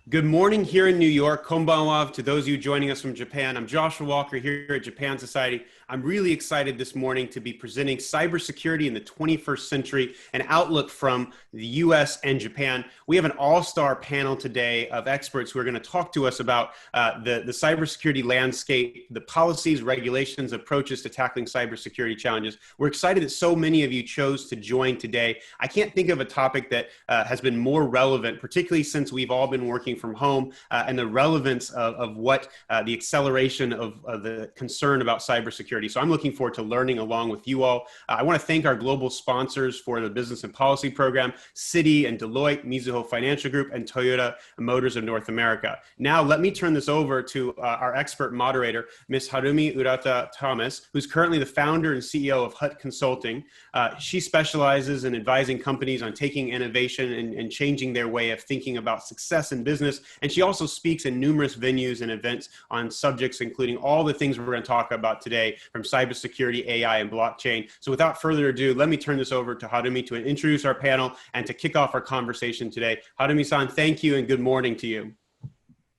Good morning here in New York. Konbanwa to those of you joining us from Japan. I'm Joshua Walker here at Japan Society. I'm really excited this morning to be presenting cybersecurity in the 21st century, an outlook from the US and Japan. We have an all-star panel today of experts who are going to talk to us about the cybersecurity landscape, the policies, regulations, approaches to tackling cybersecurity challenges. We're excited that so many of you chose to join today. I can't think of a topic that has been more relevant, particularly since we've all been working from home, and the relevance of what the acceleration of the concern about cybersecurity. So I'm looking forward to learning along with you all. I want to thank our global sponsors for the Business and Policy Program, Citi and Deloitte, Mizuho Financial Group, and Toyota Motors of North America. Now, let me turn this over to our expert moderator, Ms. Harumi Urata Thomas, who's currently the founder and CEO of Hut Consulting. She specializes in advising companies on taking innovation and changing their way of thinking about success in business. And she also speaks in numerous venues and events on subjects, including all the things we're going to talk about today, from cybersecurity, AI, and blockchain. So without further ado, let me turn this over to Harumi to introduce our panel and to kick off our conversation today. Harumi-san, thank you and good morning to you.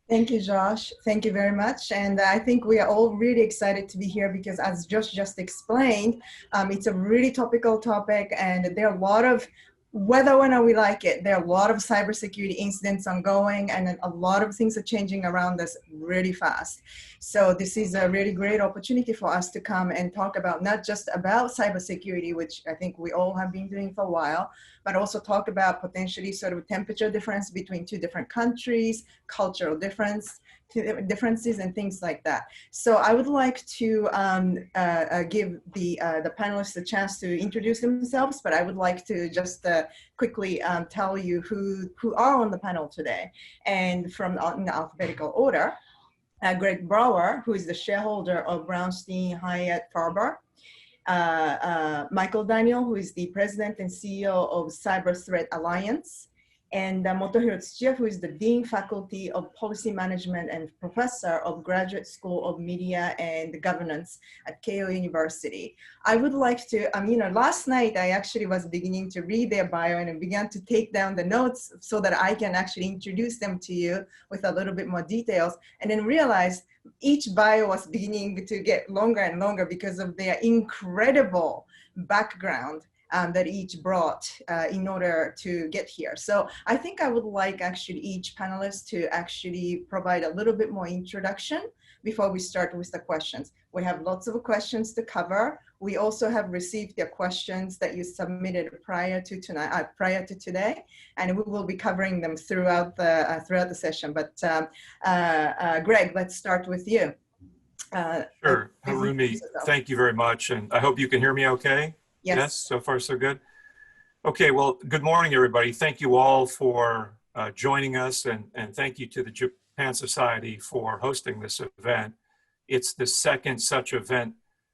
Thank you, Josh. Thank you very much. And I think we are all really excited to be here because, as Josh just explained, it's a really topical topic, and there are a lot of, whether or not we like it, there are a lot of cybersecurity incidents ongoing, and a lot of things are changing around us really fast. So this is a really great opportunity for us to come and talk about not just about cybersecurity, which I think we all have been doing for a while, but also talk about potentially sort of temperature difference between two different countries, cultural differences and things like that. So I would like to give the panelists a chance to introduce themselves, but I would like to just quickly tell you who are on the panel today. And in the alphabetical order, Greg Brower, who is the shareholder of Brownstein Hyatt Farber, Michael Daniel, who is the president and CEO of Cyber Threat Alliance, and Moto Hero, who is the Dean Faculty of Policy Management and Professor of Graduate School of Media and Governance at Keio University. I would like to, last night I actually was beginning to read their bio and I began to take down the notes so that I can actually introduce them to you with a little bit more details, and then realized each bio was beginning to get longer and longer because of their incredible background that each brought in order to get here. So I think I would like actually each panelist to actually provide a little bit more introduction before we start with the questions. We have lots of questions to cover. We also have received the questions that you submitted prior to today, and we will be covering them throughout the session. But Greg, let's start with you. Sure, Harumi, thank you very much, and I hope you can hear me okay. Yes, so far so good. Okay, well, good morning, everybody. Thank you all for joining us, and thank you to the Japan Society for hosting this event. It's the second such event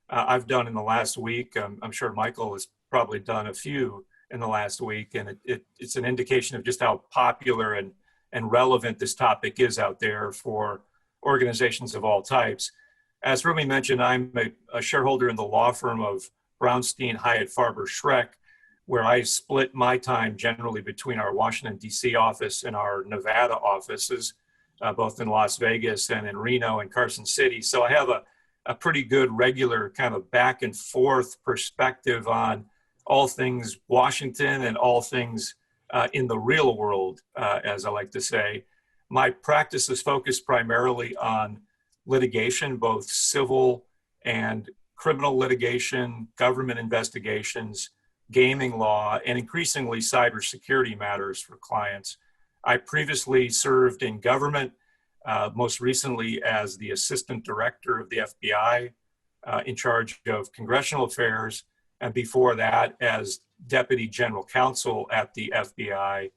I've done in the last week. I'm sure Michael has probably done a few in the last week, and it's an indication of just how popular and relevant this topic is out there for organizations of all types. As Rumi mentioned, I'm a shareholder in the law firm of Brownstein Hyatt Farber Schreck, where I split my time generally between our Washington, D.C. office and our Nevada offices, both in Las Vegas and in Reno and Carson City. So I have a pretty good regular kind of back and forth perspective on all things Washington and all things in the real world, as I like to say. My practice is focused primarily on litigation, both civil and criminal litigation, government investigations, gaming law, and increasingly cybersecurity matters for clients. I previously served in government, most recently as the Assistant Director of the FBI, in charge of congressional affairs, and before that as Deputy General Counsel at the FBI.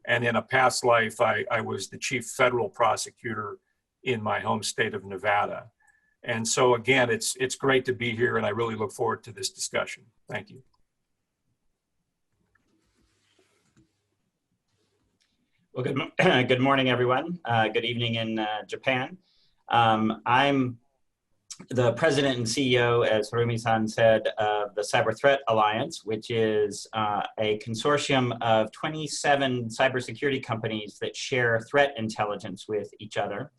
And in a past life, I was the Chief Federal Prosecutor in my home state of Nevada. And so again, it's great to be here, and I really look forward to this discussion. Thank you. Well, good morning, everyone. Good evening in Japan. I'm the president and CEO, as Harumi-san said, of the Cyber Threat Alliance, which is a consortium of 27 cybersecurity companies that share threat intelligence with each other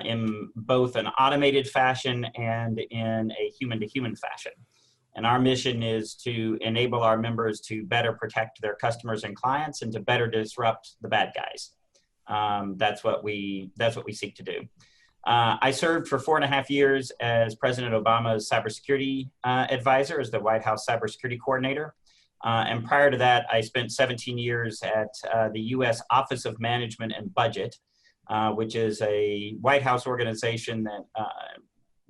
in both an automated fashion and in a human-to-human fashion. And our mission is to enable our members to better protect their customers and clients and to better disrupt the bad guys. That's what we seek to do. I served for 4.5 years as President Obama's cybersecurity advisor, as the White House cybersecurity coordinator. And prior to that, I spent 17 years at the U.S. Office of Management and Budget, which is a White House organization that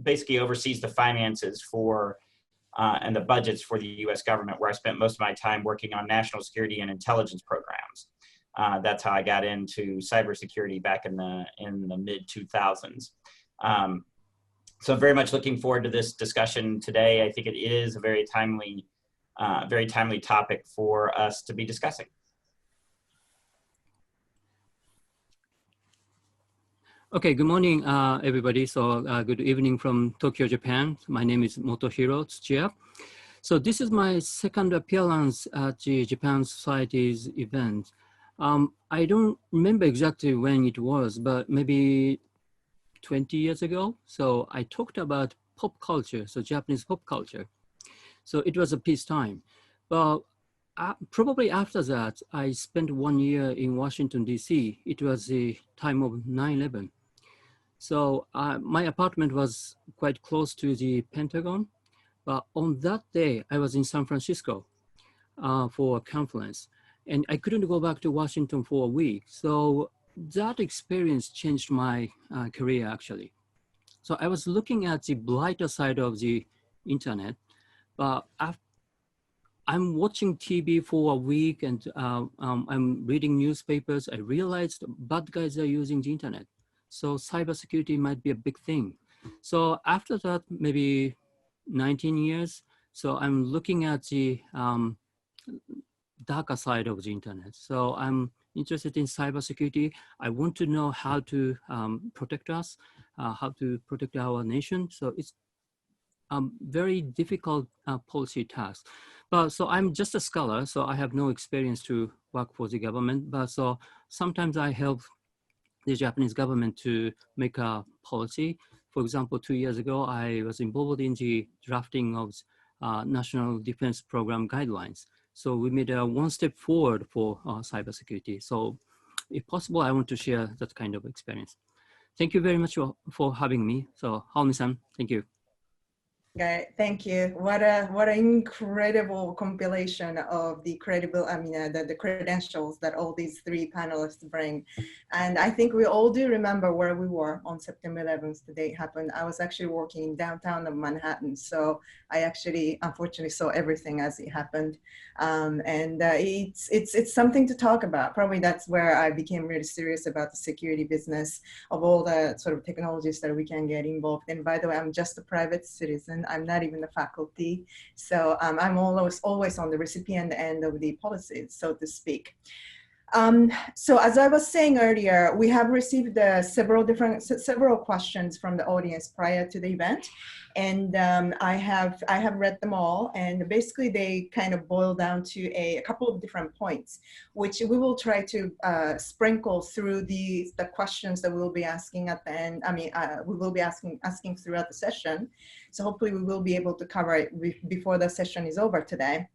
basically oversees the finances for and the budgets for the U.S. government, where I spent most of my time working on national security and intelligence programs. That's how I got into cybersecurity back in the mid-2000s. So I'm very much looking forward to this discussion today. I think it is a very timely topic for us to be discussing. Okay, good morning, everybody. So good evening from Tokyo, Japan. My name is Moto Hero Tsuchiya. So this is my second appearance at the Japan Society's event. I don't remember exactly when it was, but maybe 20 years ago. So I talked about pop culture, so Japanese pop culture. So it was a peacetime. But probably after that, I spent 1 year in Washington, D.C. It was the time of 9/11. So my apartment was quite close to the Pentagon. But on that day, I was in San Francisco for a conference. And I couldn't go back to Washington for a week. So that experience changed my career, actually. So I was looking at the brighter side of the internet, but I'm watching TV for a week and I'm reading newspapers. I realized bad guys are using the internet. So cybersecurity might be a big thing. So after that, maybe 19 years, so I'm looking at the darker side of the internet. So I'm interested in cybersecurity. I want to know how to protect us, how to protect our nation. So it's a very difficult policy task. But so I'm just a scholar, so I have no experience to work for the government. But so sometimes I help the Japanese government to make a policy. For example, 2 years ago, I was involved in the drafting of National Defense Program guidelines. So we made a one step forward for cybersecurity. So if possible, I want to share that kind of experience. Thank you very much for having me. So Harumi-san, thank you. Okay, thank you. What an incredible compilation of the the credentials that all these three panelists bring. And I think we all do remember where we were on September 11th, the date happened. I was actually working in downtown of Manhattan. So I actually, unfortunately, saw everything as it happened. It's something to talk about. Probably that's where I became really serious about the security business of all the sort of technologies that we can get involved in. By the way, I'm just a private citizen. I'm not even a faculty. So I'm always on the recipient end of the policies, so to speak. So as I was saying earlier, we have received several questions from the audience prior to the event. And I have read them all, and basically they kind of boil down to a couple of different points, which we will try to sprinkle through the questions that we will be asking at the end. We will be asking throughout the session. So hopefully we will be able to cover it before the session is over today.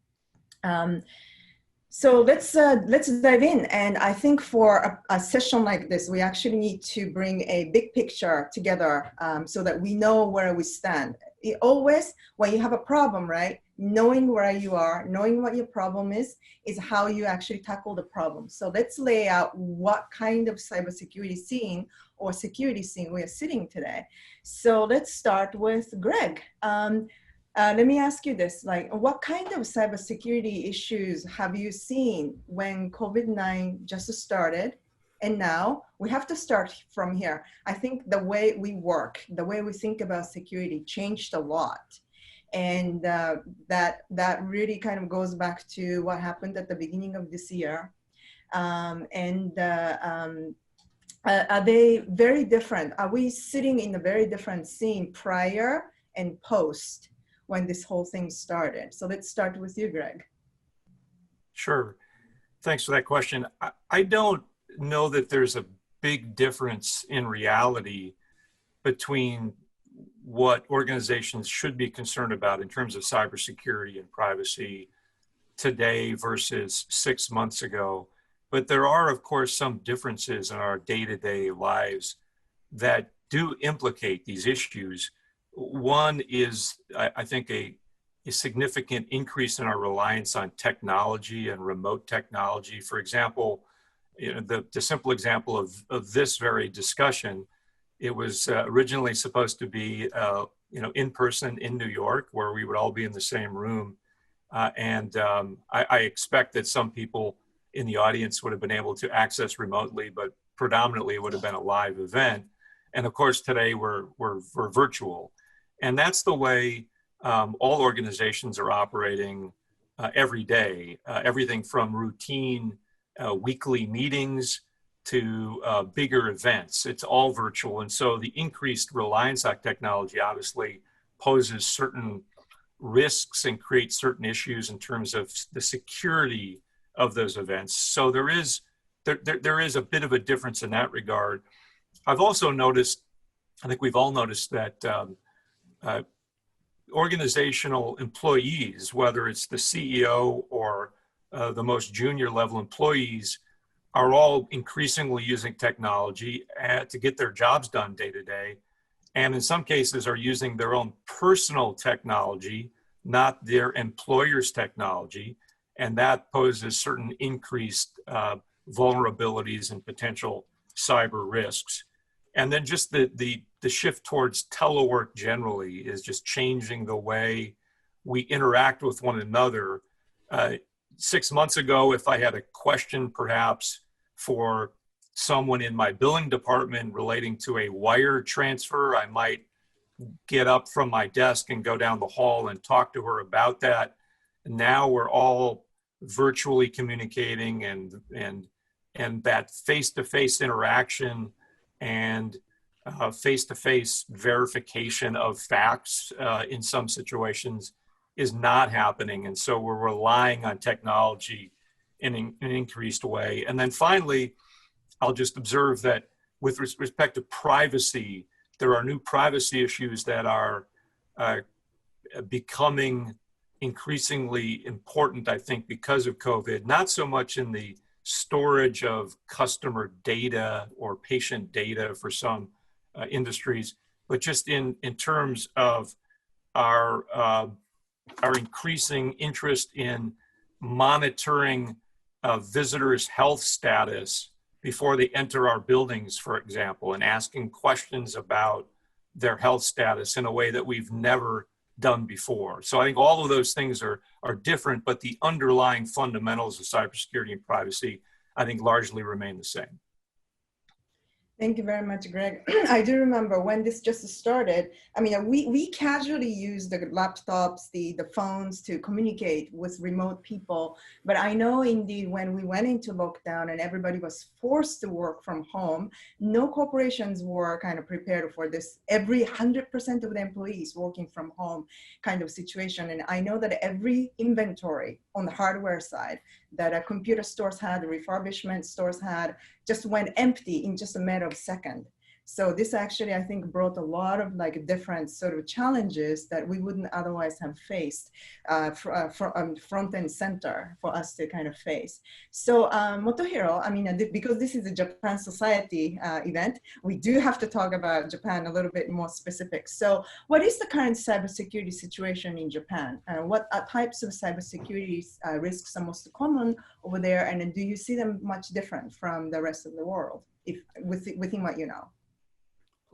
So let's dive in. And I think for a session like this, we actually need to bring a big picture together so that we know where we stand. Always, when you have a problem, right, knowing where you are, knowing what your problem is how you actually tackle the problem. So let's lay out what kind of cybersecurity scene or security scene we are sitting today. So let's start with Greg. Let me ask you this, like, what kind of cybersecurity issues have you seen when COVID-19 just started? And now we have to start from here. I think the way we work, the way we think about security changed a lot. And that really kind of goes back to what happened at the beginning of this year. are they very different? Are we sitting in a very different scene prior and post when this whole thing started? So let's start with you, Greg. Sure. Thanks for that question. I don't know that there's a big difference in reality between what organizations should be concerned about in terms of cybersecurity and privacy today versus 6 months ago. But there are, of course, some differences in our day-to-day lives that do implicate these issues. One is, I think, a significant increase in our reliance on technology and remote technology. For example, the simple example of this very discussion, it was originally supposed to be in person in New York, where we would all be in the same room. I expect that some people in the audience would have been able to access remotely, but predominantly it would have been a live event. And of course, today we're virtual. And that's the way all organizations are operating every day. Everything from routine weekly meetings to bigger events. It's all virtual. And so the increased reliance on technology obviously poses certain risks and creates certain issues in terms of the security of those events. So there is a bit of a difference in that regard. I've also noticed, I think we've all noticed that organizational employees, whether it's the CEO or the most junior level employees, are all increasingly using technology to get their jobs done day to day. And in some cases are using their own personal technology, not their employer's technology. And that poses certain increased vulnerabilities and potential cyber risks. And then just the shift towards telework generally is just changing the way we interact with one another. 6 months ago, if I had a question perhaps for someone in my billing department relating to a wire transfer, I might get up from my desk and go down the hall and talk to her about that. Now we're all virtually communicating, and that face-to-face interaction and face-to-face verification of facts in some situations is not happening. And so we're relying on technology in an increased way. And then finally, I'll just observe that with respect to privacy, there are new privacy issues that are becoming increasingly important, I think, because of COVID, not so much in the storage of customer data or patient data for some industries, but just in terms of our increasing interest in monitoring visitors' health status before they enter our buildings, for example, and asking questions about their health status in a way that we've never done before. So I think all of those things are different, but the underlying fundamentals of cybersecurity and privacy, I think, largely remain the same. Thank you very much, Greg. I do remember when this just started, I mean, we casually use the laptops, the phones to communicate with remote people. But I know indeed when we went into lockdown and everybody was forced to work from home, no corporations were kind of prepared for this. Every 100% of the employees working from home kind of situation. And I know that every inventory on the hardware side that computer stores had, refurbishment stores had, just went empty in just a matter of seconds. So this actually, I think, brought a lot of like different sort of challenges that we wouldn't otherwise have faced front and center for us to kind of face. So Moto Hero, I mean, because this is a Japan Society event, we do have to talk about Japan a little bit more specific. So what is the current cybersecurity situation in Japan? What types of cybersecurity risks are most common over there? And do you see them much different from the rest of the world, if within what you know?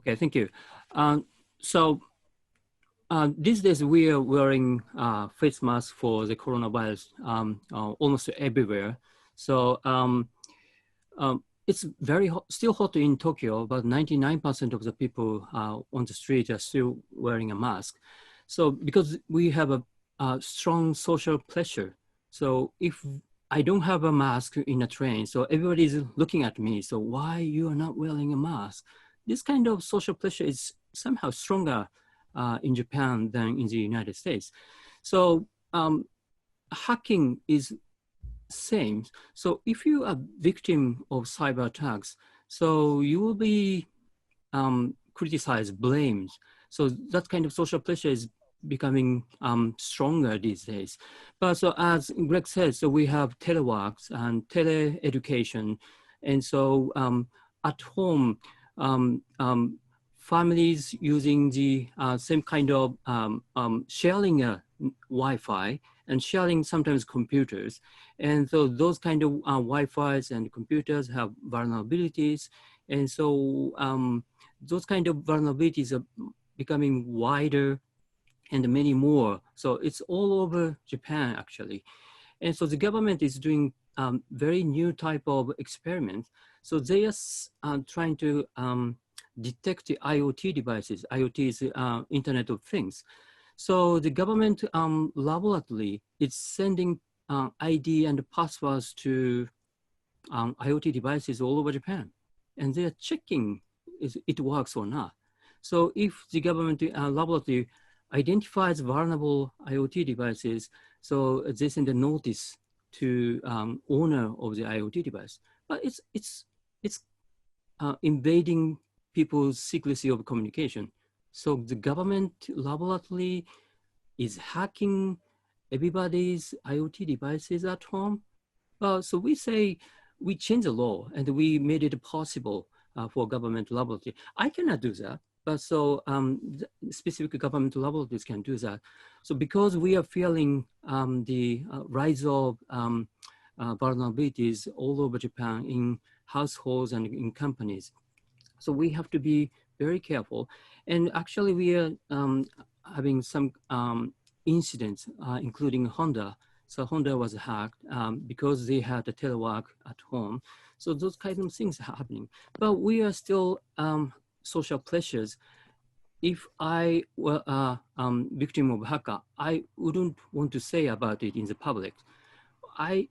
Okay, thank you. These days we are wearing face masks for the coronavirus almost everywhere. So it's very hot, still hot in Tokyo. About 99% of the people on the street are still wearing a mask. So because we have a strong social pressure. So if I don't have a mask in a train, so everybody's looking at me. So why you are not wearing a mask? This kind of social pressure is somehow stronger in Japan than in the United States. So hacking is same. So if you are victim of cyber attacks, so you will be criticized, blamed. So that kind of social pressure is becoming stronger these days. But so as Greg said, so we have teleworks and tele-education. And so at home, families using the same kind of sharing a Wi-Fi and sharing sometimes computers. And so those kind of Wi-Fis and computers have vulnerabilities. And so those kind of vulnerabilities are becoming wider and many more. So it's all over Japan, actually. And so the government is doing very new type of experiments. So they are trying to detect the IoT devices. IoT is Internet of Things. So the government laboratory is sending ID and passwords to IoT devices all over Japan. And they're checking if it works or not. So if the government laboratory identifies vulnerable IoT devices, so they send a notice to owner of the IoT device. But it's invading people's secrecy of communication. So the government laboratory is hacking everybody's IoT devices at home. So we say we change the law and we made it possible for government laboratory. I cannot do that. But so specific government laboratories can do that. So because we are feeling the rise of vulnerabilities all over Japan in households and in companies, so we have to be very careful. And actually we are having some incidents, including Honda. So Honda was hacked because they had a telework at home. So those kind of things are happening. But we are still social pressures. If I were a victim of hacker, I wouldn't want to say about it in the public. I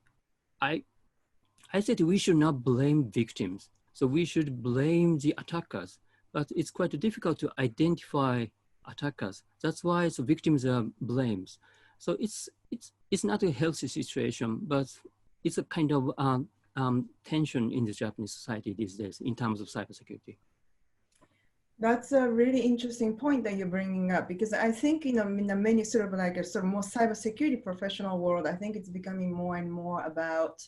said we should not blame victims. So we should blame the attackers, but it's quite difficult to identify attackers. That's why the victims are blamed. So it's not a healthy situation, but it's a kind of tension in the Japanese society these days in terms of cybersecurity. That's a really interesting point that you're bringing up, because I think, in the many sort of like a sort of more cybersecurity professional world, I think it's becoming more and more about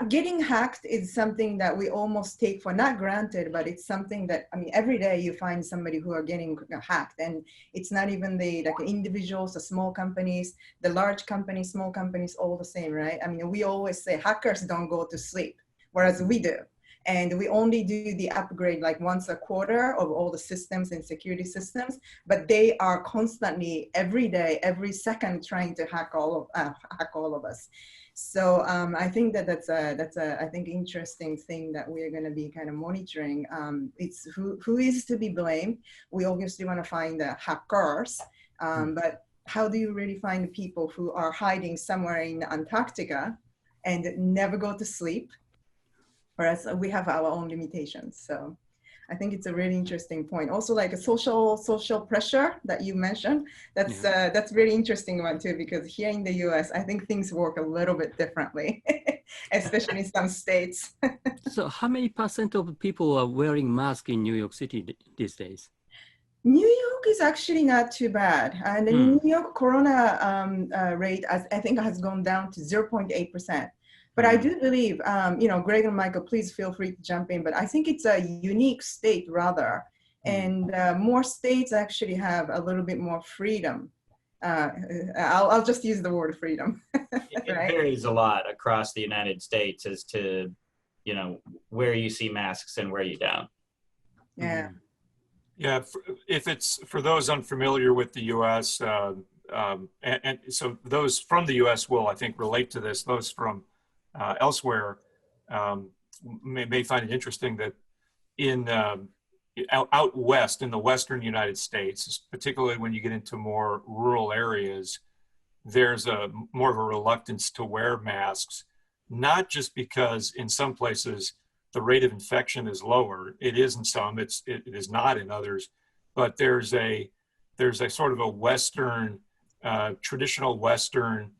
getting hacked is something that we almost take for not granted, but it's something that, I mean, every day you find somebody who are getting hacked, and it's not even the like individuals, the small companies, the large companies, small companies, all the same, right? I mean, we always say hackers don't go to sleep, whereas we do. And we only do the upgrade like once a quarter of all the systems and security systems, but they are constantly, every day, every second, trying to hack all of us. So I think that's a I think interesting thing that we're going to be kind of monitoring. It's who is to be blamed. We obviously want to find the hackers, but how do you really find the people who are hiding somewhere in Antarctica and never go to sleep? Whereas we have our own limitations. So I think it's a really interesting point. Also, like a social pressure that you mentioned, that's really interesting one too, because here in the US, I think things work a little bit differently, especially in some states. So how many % of people are wearing masks in New York City these days? New York is actually not too bad. And the New York corona rate, I think, has gone down to 0.8%. But I do believe, Greg and Michael, please feel free to jump in, but I think it's a unique state rather. And more states actually have a little bit more freedom. I'll just use the word freedom. It varies a lot across the United States as to, where you see masks and where you don't. Yeah. Yeah, if it's for those unfamiliar with the U.S., and so those from the U.S. will, I think, relate to this. Those from elsewhere may find it interesting that in out west in the western United States, particularly when you get into more rural areas, there's more of a reluctance to wear masks, not just because in some places the rate of infection is lower. It is in some, it is not in others, but there's a sort of a Western, traditional Western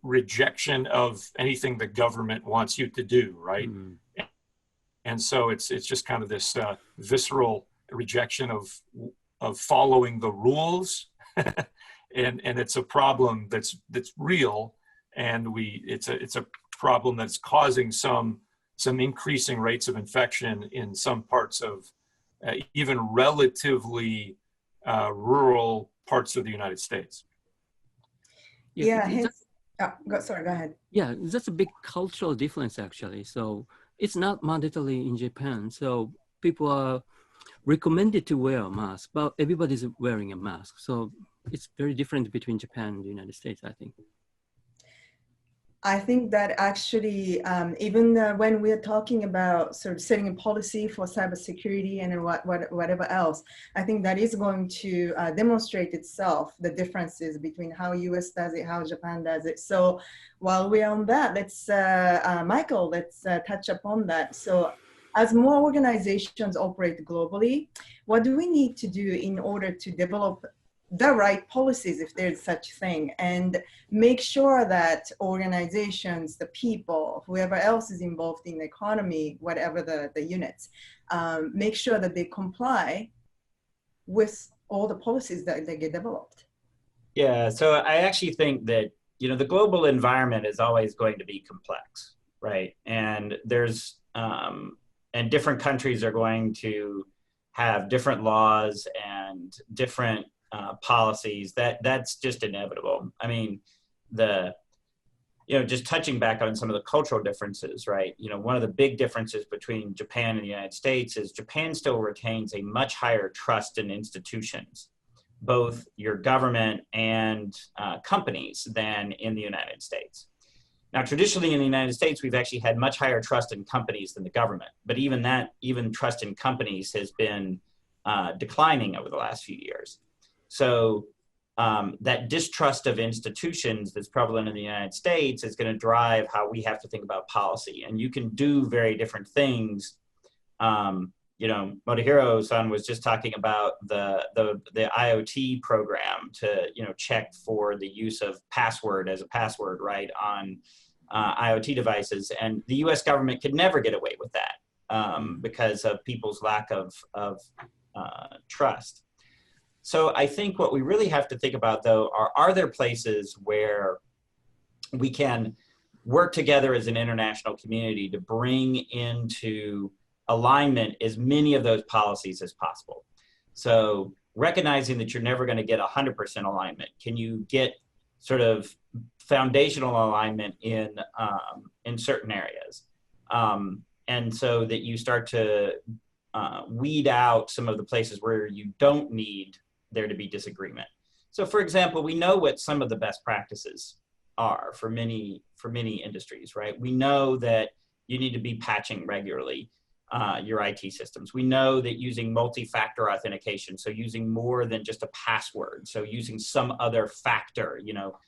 rejection of anything the government wants you to do, right? Mm. And so it's just kind of this visceral rejection of following the rules, and it's a problem that's real, and it's a problem that's causing some increasing rates of infection in some parts of even relatively rural parts of the United States. Yeah. Sorry, go ahead. Yeah, that's a big cultural difference actually. So it's not mandatory in Japan. So people are recommended to wear a mask, but everybody's wearing a mask. So it's very different between Japan and the United States, I think. I think that actually, even when we're talking about sort of setting a policy for cybersecurity and whatever else, I think that is going to demonstrate itself, the differences between how US does it, how Japan does it. So while we're on that, let's, Michael, let's touch upon that. So as more organizations operate globally, what do we need to do in order to develop the right policies, if there's such thing, and make sure that organizations, the people, whoever else is involved in the economy, whatever the units, make sure that they comply with all the policies that they get developed? Yeah, so I actually think that, you know, the global environment is always going to be complex, right? And there's, and different countries are going to have different laws and different policies. That's just inevitable. I mean, just touching back on some of the cultural differences, right? You know, one of the big differences between Japan and the United States is Japan still retains a much higher trust in institutions, both your government and companies, than in the United States. Now, traditionally in the United States, we've actually had much higher trust in companies than the government, but even trust in companies has been declining over the last few years. So that distrust of institutions that's prevalent in the United States is going to drive how we have to think about policy. And you can do very different things. You know, Moto Hero-san was just talking about the IoT program to, you know, check for the use of password as a password, right, on IoT devices. And the US government could never get away with that because of people's lack of trust. So I think what we really have to think about, though, are there places where we can work together as an international community to bring into alignment as many of those policies as possible? So recognizing that you're never going to get 100% alignment, can you get sort of foundational alignment in certain areas? And so that you start to weed out some of the places where you don't need there to be disagreement. So for example, we know what some of the best practices are for many industries, right? We know that you need to be patching regularly your IT systems. We know that using multi-factor authentication, so using more than just a password, so using some other factor, you know,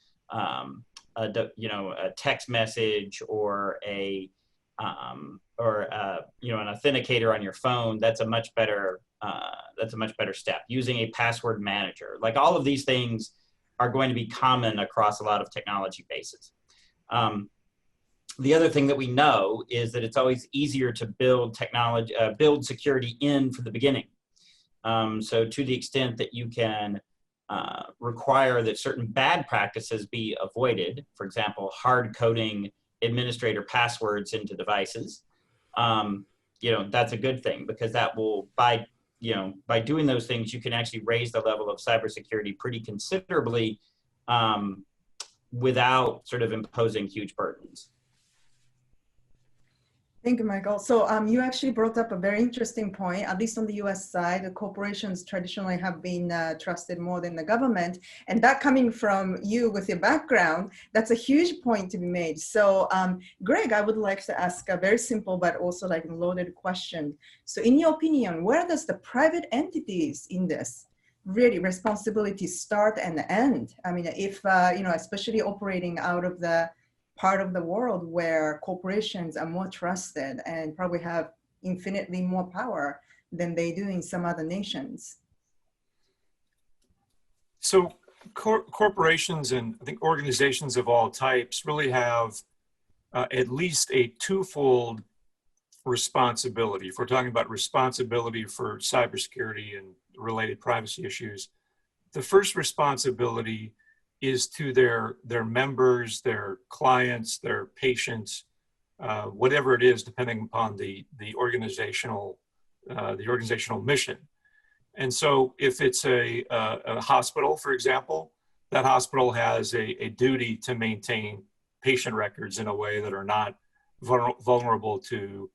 a text message or an authenticator on your phone, that's a much better step. Using a password manager, like all of these things are going to be common across a lot of technology bases. The other thing that we know is that it's always easier to build security in from the beginning. So to the extent that you can require that certain bad practices be avoided, for example, hard coding administrator passwords into devices, that's a good thing, because that will, by doing those things, you can actually raise the level of cybersecurity pretty considerably without sort of imposing huge burdens. Thank you, Michael. So you actually brought up a very interesting point. At least on the US side, the corporations traditionally have been trusted more than the government. And that coming from you with your background, that's a huge point to be made. So Greg, I would like to ask a very simple but also like loaded question. So in your opinion, where does the private entities in this really responsibilities start and end. I mean, if, especially operating out of the part of the world where corporations are more trusted and probably have infinitely more power than they do in some other nations. So corporations and I think organizations of all types really have at least a twofold responsibility. If we're talking about responsibility for cybersecurity and related privacy issues, the first responsibility is to their members, their clients, their patients, whatever it is, depending upon the organizational mission. And so if it's a hospital, for example, that hospital has a duty to maintain patient records in a way that are not vulnerable to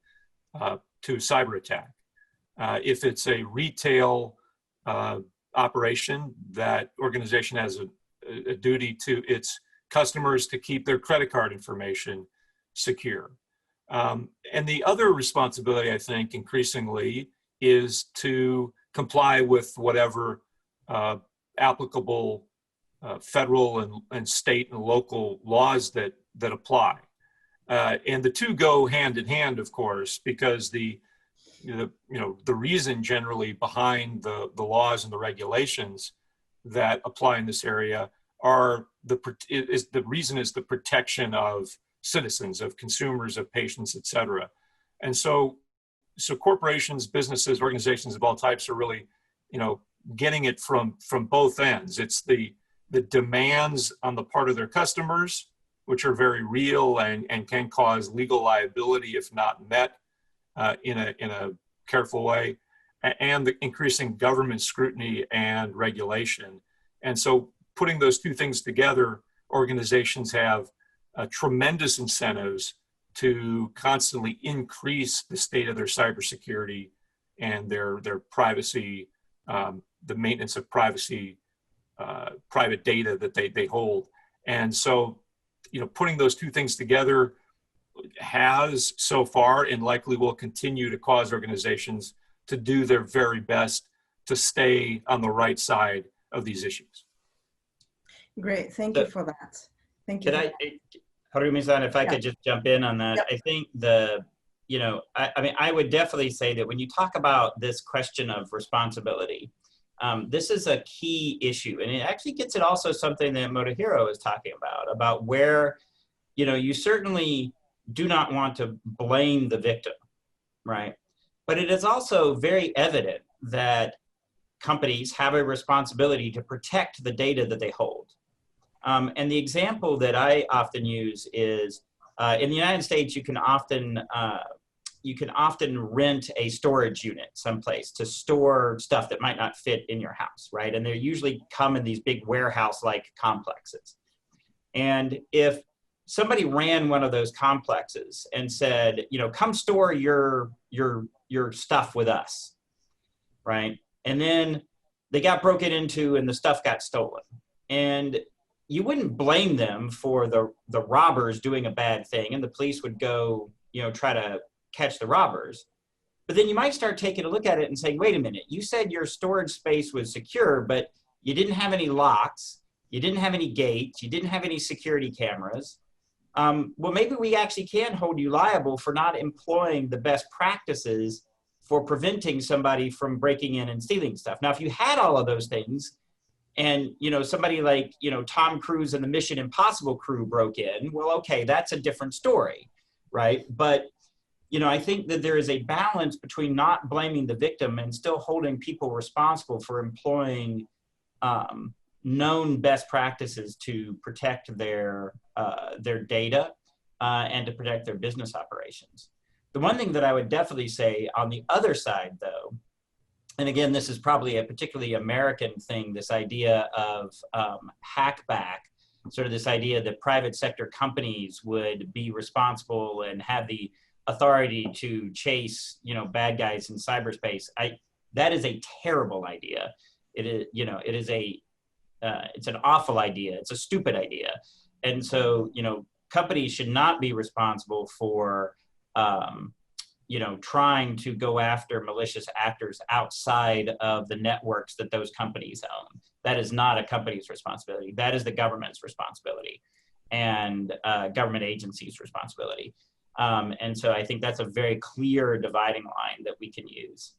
cyber attack. If it's a retail operation, that organization has a duty to its customers to keep their credit card information secure. And the other responsibility, I think, increasingly is to comply with whatever applicable federal and state and local laws that apply. And the two go hand in hand, of course, because the reason generally behind the laws and the regulations that apply in this area are the reason is the protection of citizens, of consumers, of patients, et cetera. And so corporations, businesses, organizations of all types are really, getting it from both ends. It's the demands on the part of their customers, which are very real and can cause legal liability if not met in a careful way, and the increasing government scrutiny and regulation. And so putting those two things together, organizations have tremendous incentives to constantly increase the state of their cybersecurity and their privacy, the maintenance of privacy, private data that they hold. And so, putting those two things together has so far and likely will continue to cause organizations to do their very best to stay on the right side of these issues. Great, thank you for that. Thank you. Harumi-san, if I could just jump in on that. Yep. I think I would definitely say that when you talk about this question of responsibility, this is a key issue, and it actually gets at also something that Moto Hero is talking about where, you certainly do not want to blame the victim, right? But it is also very evident that companies have a responsibility to protect the data that they hold. And the example that I often use is in the United States, you can often rent a storage unit someplace to store stuff that might not fit in your house, right? And they usually come in these big warehouse-like complexes. And if somebody ran one of those complexes and said, come store your stuff with us, right? And then they got broken into and the stuff got stolen. And you wouldn't blame them for the robbers doing a bad thing, and the police would go, try to catch the robbers. But then you might start taking a look at it and saying, wait a minute, you said your storage space was secure, but you didn't have any locks, you didn't have any gates, you didn't have any security cameras. Well, maybe we actually can hold you liable for not employing the best practices for preventing somebody from breaking in and stealing stuff. Now, if you had all of those things, and somebody like Tom Cruise and the Mission Impossible crew broke in, well, okay, that's a different story, right? But I think that there is a balance between not blaming the victim and still holding people responsible for employing known best practices to protect their data and to protect their business operations. The one thing that I would definitely say on the other side, though, and again, this is probably a particularly American thing, this idea of hackback, sort of this idea that private sector companies would be responsible and have the authority to chase, bad guys in cyberspace. That is a terrible idea. It is, it's an awful idea. It's a stupid idea. And so, companies should not be responsible for trying to go after malicious actors outside of the networks that those companies own. That is not a company's responsibility. That is the government's responsibility and government agencies' responsibility. And so I think that's a very clear dividing line that we can use.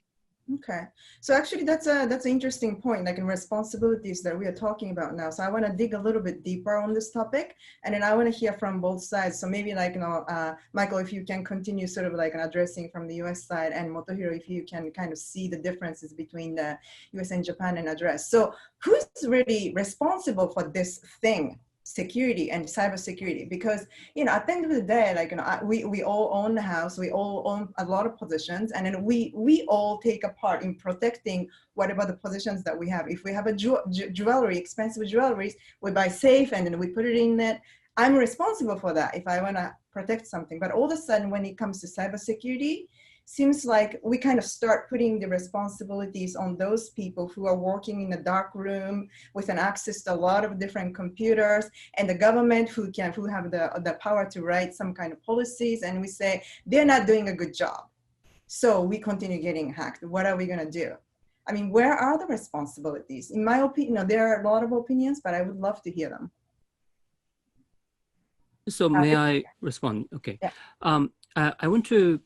Okay, so actually that's an interesting point, like in responsibilities that we are talking about now. So I want to dig a little bit deeper on this topic, and then I want to hear from both sides. So maybe Michael, if you can continue sort of like addressing from the US side, and Moto Hero, if you can kind of see the differences between the US and Japan and address. So who's really responsible for this thing? Security and cybersecurity, because at the end of the day, we all own the house, we all own a lot of positions, and then we all take a part in protecting whatever the positions that we have. If we have a jewelry, expensive jewelry, we buy safe and then we put it in it. I'm responsible for that if I want to protect something. But all of a sudden, when it comes to cybersecurity, seems like we kind of start putting the responsibilities on those people who are working in a dark room with an access to a lot of different computers, and the government who have the power to write some kind of policies, and we say they're not doing a good job, so we continue getting hacked. What are we going to do? I mean, where are the responsibilities? In my opinion, there are a lot of opinions, but I would love to hear them. So may I respond? Okay. Yeah. I want to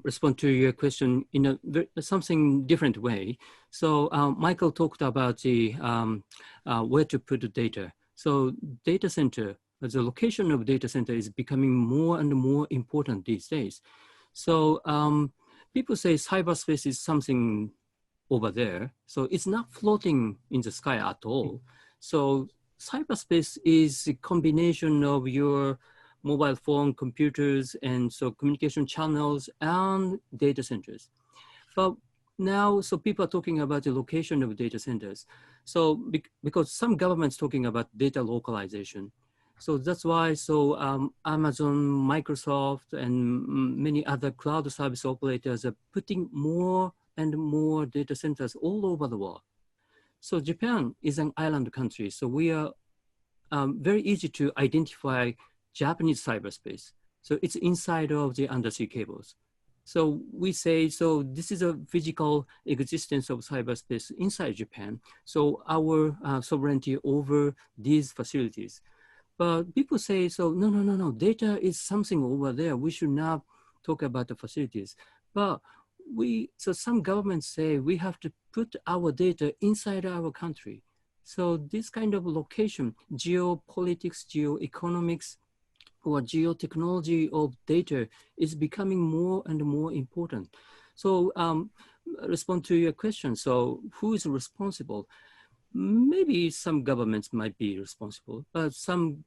respond to your question in something different way. So Michael talked about the where to put the data. So data center, the location of data center is becoming more and more important these days. So people say cyberspace is something over there. So it's not floating in the sky at all. So cyberspace is a combination of your mobile phone, computers, and so communication channels and data centers. But now, so people are talking about the location of data centers. So because some governments talking about data localization. So that's why, Amazon, Microsoft, and many other cloud service operators are putting more and more data centers all over the world. So Japan is an island country. So we are very easy to identify Japanese cyberspace. So it's inside of the undersea cables. So we say, so this is a physical existence of cyberspace inside Japan. So our sovereignty over these facilities. But people say, so no, data is something over there. We should not talk about the facilities. But so some governments say we have to put our data inside our country. So this kind of location, geopolitics, geoeconomics, or geotechnology of data is becoming more and more important. So respond to your question. So who is responsible? Maybe some governments might be responsible, but some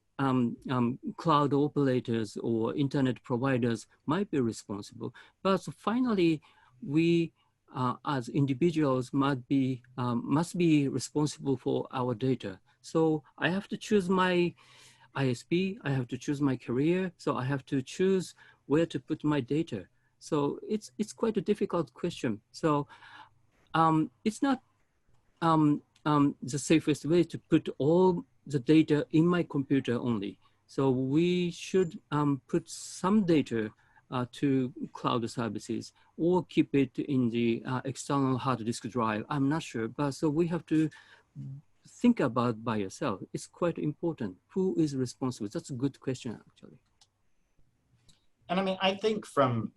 cloud operators or internet providers might be responsible. But finally, we as individuals must be responsible for our data. So I have to choose my ISP, I have to choose my career, so I have to choose where to put my data. So it's quite a difficult question. So it's not the safest way to put all the data in my computer only. So we should put some data to cloud services or keep it in the external hard disk drive. I'm not sure, but so we have to think about by yourself. It's quite important. Who is responsible? That's a good question, actually. And I mean, I think from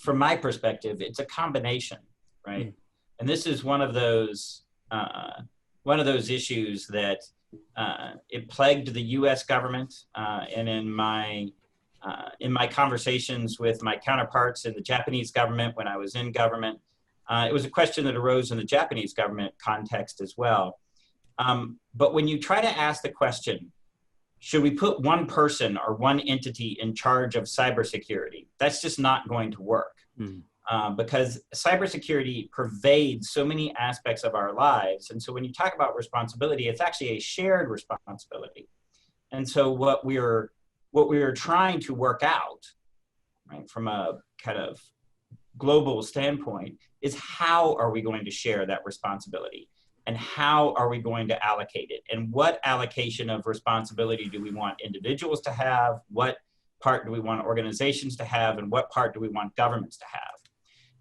my perspective, it's a combination, right? And this is one of those issues that it plagued the U.S. government, and in my conversations with my counterparts in the Japanese government when I was in government, it was a question that arose in the Japanese government context as well. But when you try to ask the question, should we put one person or one entity in charge of cybersecurity? That's just not going to work. Because cybersecurity pervades so many aspects of our lives. And so when you talk about responsibility, it's actually a shared responsibility. And so what we're trying to work out, right, from a kind of global standpoint, is how are we going to share that responsibility? And how are we going to allocate it? And what allocation of responsibility do we want individuals to have? What part do we want organizations to have, and what part do we want governments to have?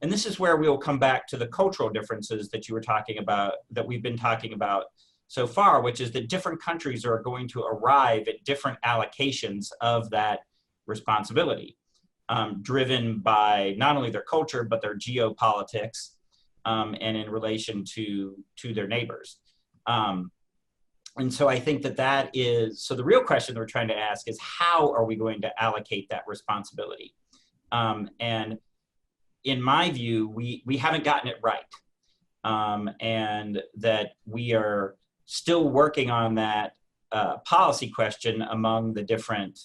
And this is where we will come back to the cultural differences that you were talking about, that we've been talking about so far, which is that different countries are going to arrive at different allocations of that responsibility, driven by not only their culture, but their geopolitics, and in relation to their neighbors. And so I think that is, so the real question that we're trying to ask is, how are we going to allocate that responsibility? And in my view, we haven't gotten it right. And that we are still working on that policy question among the different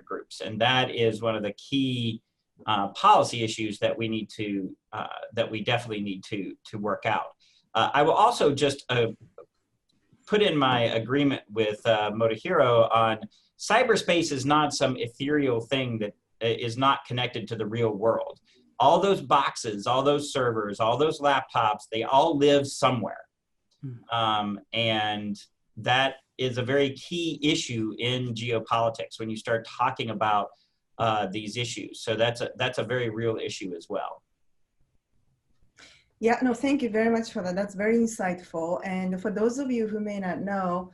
groups. And that is one of the key policy issues that we need to, that we definitely need to work out. I will also just put in my agreement with Moto Hero on cyberspace is not some ethereal thing that is not connected to the real world. All those boxes, all those servers, all those laptops, they all live somewhere. And that is a very key issue in geopolitics when you start talking about these issues. So that's a very real issue as well. Yeah, no, thank you very much for that. That's very insightful. And for those of you who may not know,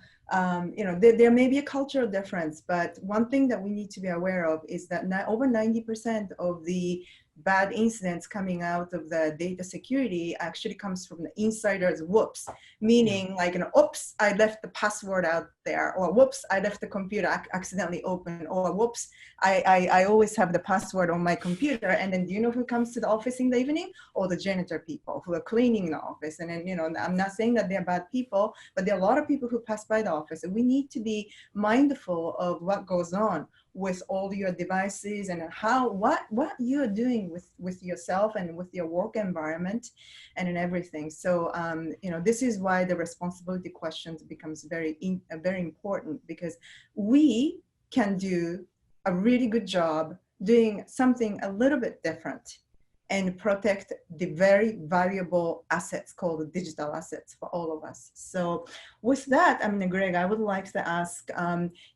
you know, there may be a cultural difference, but one thing that we need to be aware of is that over 90% of the bad incidents coming out of the data security actually comes from the insider's whoops, meaning like, you know, oops, I left the password out there, or whoops, I left the computer accidentally open, or whoops, I always have the password on my computer. And then do you know who comes to the office in the evening? Or the janitor people who are cleaning the office. And then, you know, I'm not saying that they're bad people, but there are a lot of people who pass by the office, and we need to be mindful of what goes on with all your devices and what you're doing with yourself and with your work environment and in everything. So you know, this is why the responsibility questions becomes very important, because we can do a really good job doing something a little bit different and protect the very valuable assets called digital assets for all of us. So with that, I mean, Greg, I would like to ask,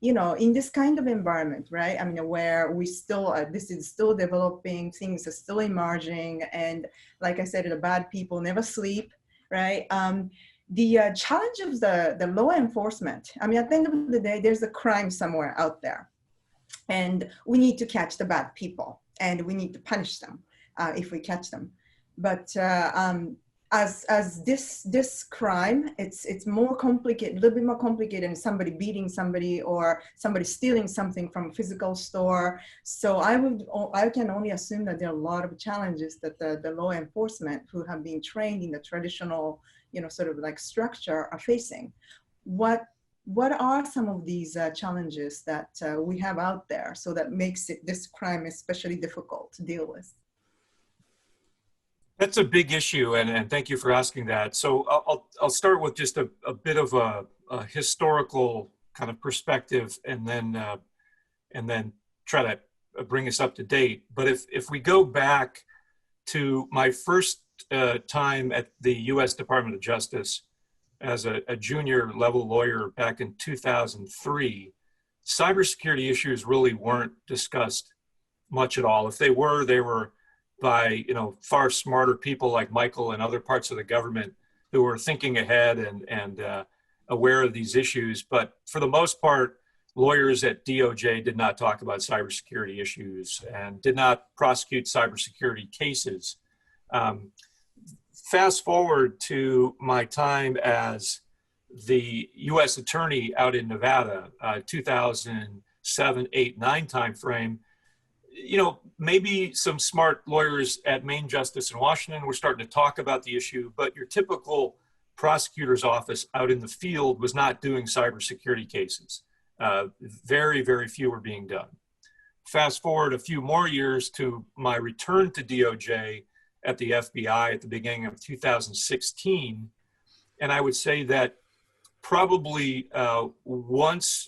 you know, in this kind of environment, right? I mean, where we still, this is still developing, things are still emerging, and like I said, the bad people never sleep, right? The challenge of the law enforcement, I mean, at the end of the day, there's a crime somewhere out there, and we need to catch the bad people, and we need to punish them. If we catch them. But as this crime, it's more complicated, a little bit more complicated than somebody beating somebody or somebody stealing something from a physical store. So I can only assume that there are a lot of challenges that the law enforcement who have been trained in the traditional, you know, sort of like structure are facing. What are some of these challenges that we have out there, so that makes this crime especially difficult to deal with? That's a big issue, and thank you for asking that. So I'll start with just a bit of a historical kind of perspective, and then try to bring us up to date. But if we go back to my first time at the U.S. Department of Justice as a junior level lawyer back in 2003, cybersecurity issues really weren't discussed much at all. If they were by, you know, far smarter people like Michael and other parts of the government who were thinking ahead and aware of these issues. But for the most part, lawyers at DOJ did not talk about cybersecurity issues and did not prosecute cybersecurity cases. Fast forward to my time as the U.S. attorney out in Nevada, 2007, 8, 9 timeframe. You know, maybe some smart lawyers at Main Justice in Washington were starting to talk about the issue, but your typical prosecutor's office out in the field was not doing cybersecurity cases. Very, very few were being done. Fast forward a few more years to my return to DOJ at the FBI at the beginning of 2016. And I would say that probably once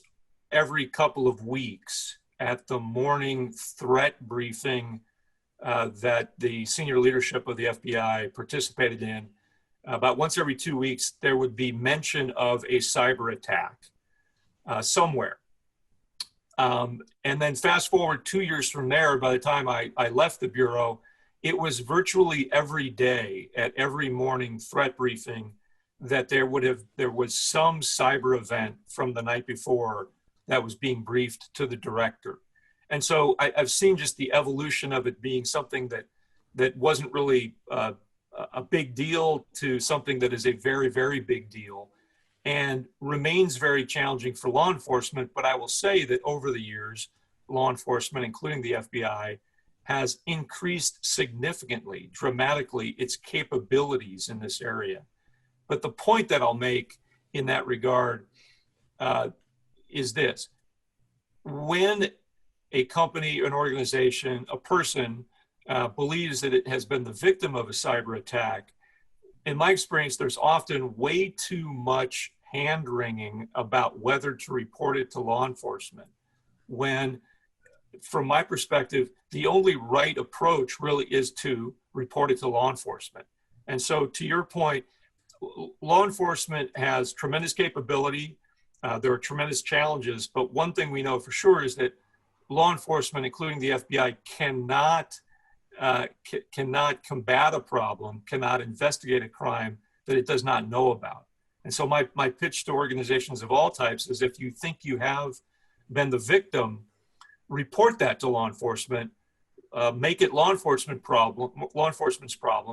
every couple of weeks, at the morning threat briefing that the senior leadership of the FBI participated in, about once every 2 weeks, there would be mention of a cyber attack somewhere. And then fast forward 2 years from there, by the time I left the Bureau, it was virtually every day at every morning threat briefing that there was some cyber event from the night before that was being briefed to the director. And so I've seen just the evolution of it being something that wasn't really a big deal to something that is a very, very big deal and remains very challenging for law enforcement. But I will say that over the years, law enforcement, including the FBI, has increased significantly, dramatically, its capabilities in this area. But the point that I'll make in that regard is this. When a company, an organization, a person believes that it has been the victim of a cyber attack, in my experience, there's often way too much hand-wringing about whether to report it to law enforcement, when, from my perspective, the only right approach really is to report it to law enforcement. And so, to your point, law enforcement has tremendous capability. There are tremendous challenges, but one thing we know for sure is that law enforcement, including the FBI, cannot combat a problem, cannot investigate a crime that it does not know about. And so my pitch to organizations of all types is, if you think you have been the victim, report that to law enforcement, make it law enforcement's problem,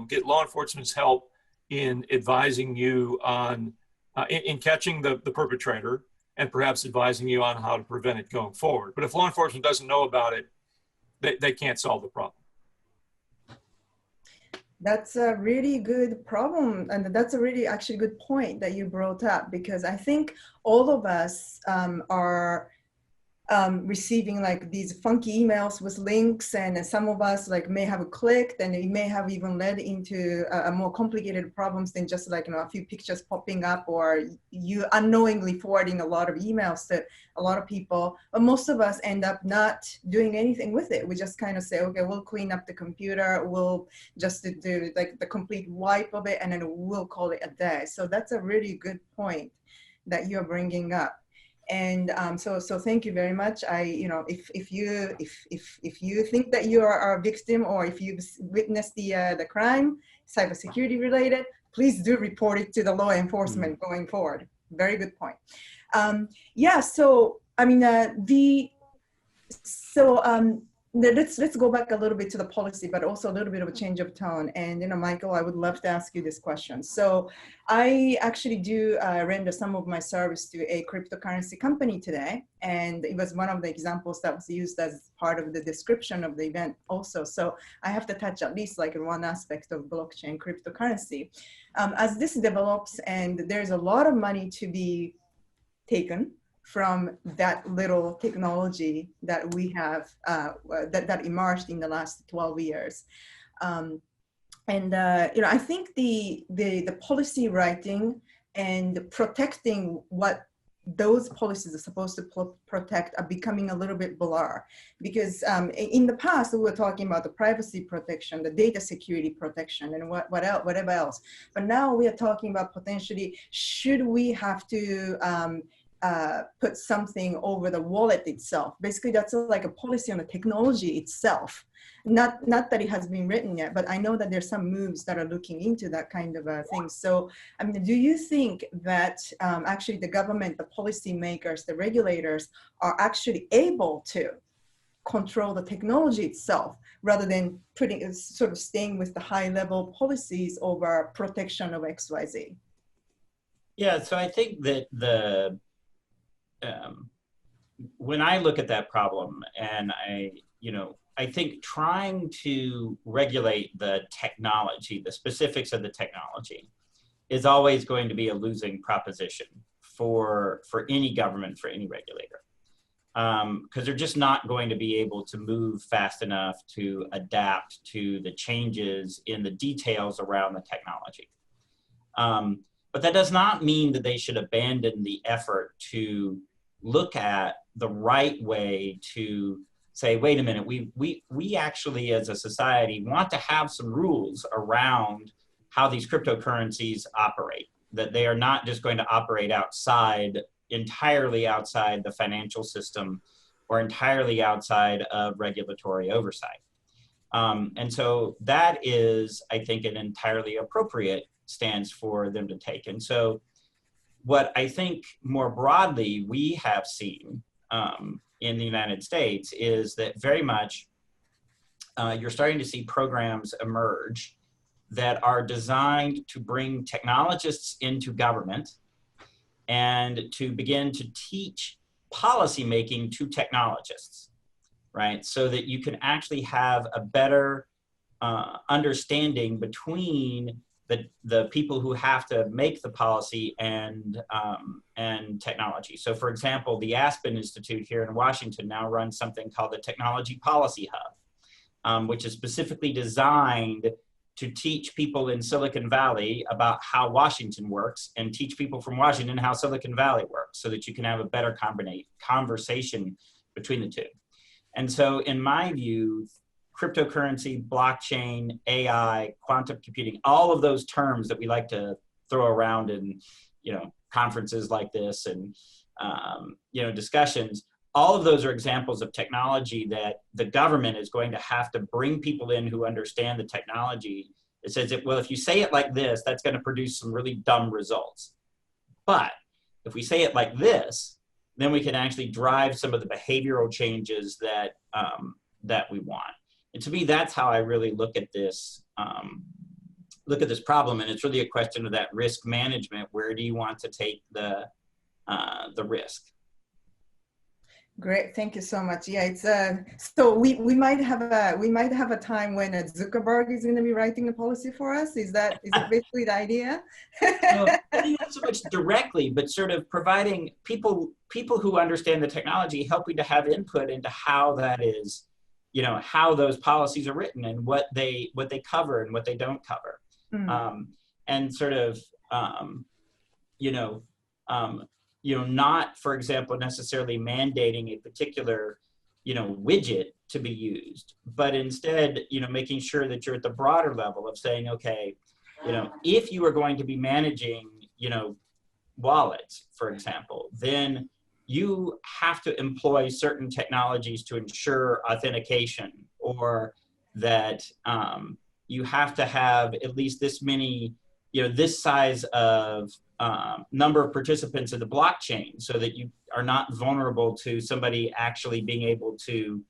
get law enforcement's help in advising you on, in catching the perpetrator, and perhaps advising you on how to prevent it going forward. But if law enforcement doesn't know about it, they can't solve the problem. That's a really good problem. And that's a really actually good point that you brought up, because I think all of us are receiving like these funky emails with links, and some of us like may have clicked, and it may have even led into a more complicated problems than just like, you know, a few pictures popping up, or you unknowingly forwarding a lot of emails to a lot of people. But most of us end up not doing anything with it. We just kind of say, okay, we'll clean up the computer, we'll just do like the complete wipe of it, and then we'll call it a day. So that's a really good point that you're bringing up. And so thank you very much. If you think that you are a victim, or if you've witnessed the crime, cybersecurity related, please do report it to the law enforcement going forward. Very good point. Yeah. So I mean, let's go back a little bit to the policy, but also a little bit of a change of tone. And, you know, Michael, I would love to ask you this question. So I actually do render some of my service to a cryptocurrency company today. And it was one of the examples that was used as part of the description of the event also. So I have to touch at least like one aspect of blockchain cryptocurrency. As this develops, and there's a lot of money to be taken from that little technology that we have that emerged in the last 12 years. I think the policy writing and protecting what those policies are supposed to protect are becoming a little bit blur, because in the past we were talking about the privacy protection, the data security protection, and whatever else. But now we are talking about potentially, should we have to put something over the wallet itself? Basically, that's like a policy on the technology itself. Not that it has been written yet, but I know that there's some moves that are looking into that kind of thing. So, I mean, do you think that actually the government, the policymakers, the regulators are actually able to control the technology itself, rather than sort of staying with the high-level policies over protection of XYZ? Yeah, so I think that when I look at that problem, and I think trying to regulate the technology, the specifics of the technology, is always going to be a losing proposition for any government, for any regulator, because they're just not going to be able to move fast enough to adapt to the changes in the details around the technology. But that does not mean that they should abandon the effort to look at the right way to say, wait a minute, we actually as a society want to have some rules around how these cryptocurrencies operate, that they are not just going to operate entirely outside the financial system or entirely outside of regulatory oversight. And so that is, I think, an entirely appropriate stance for them to take. And so what I think more broadly we have seen in the United States is that very much you're starting to see programs emerge that are designed to bring technologists into government and to begin to teach policymaking to technologists, right? So that you can actually have a better understanding between the people who have to make the policy and technology. So for example, the Aspen Institute here in Washington now runs something called the Technology Policy Hub, which is specifically designed to teach people in Silicon Valley about how Washington works and teach people from Washington how Silicon Valley works so that you can have a better conversation between the two. And so in my view, cryptocurrency, blockchain, AI, quantum computing, all of those terms that we like to throw around in, conferences like this and, discussions, all of those are examples of technology that the government is going to have to bring people in who understand the technology. It says, well, if you say it like this, that's going to produce some really dumb results. But if we say it like this, then we can actually drive some of the behavioral changes that, that we want. And to me, that's how I really look at this problem. And it's really a question of that risk management. Where do you want to take the risk? Great, thank you so much. Yeah, it's so we might have a time when Zuckerberg is going to be writing a policy for us. Is it basically the idea? Well, maybe not so much directly, but sort of providing people who understand the technology, helping to have input into how that is, how those policies are written and what they cover and what they don't cover, and sort of not, for example, necessarily mandating a particular, widget to be used, but instead, making sure that you're at the broader level of saying, okay, if you are going to be managing, wallets, for example, then you have to employ certain technologies to ensure authentication, or that you have to have at least this many, this size of number of participants in the blockchain so that you are not vulnerable to somebody actually being able to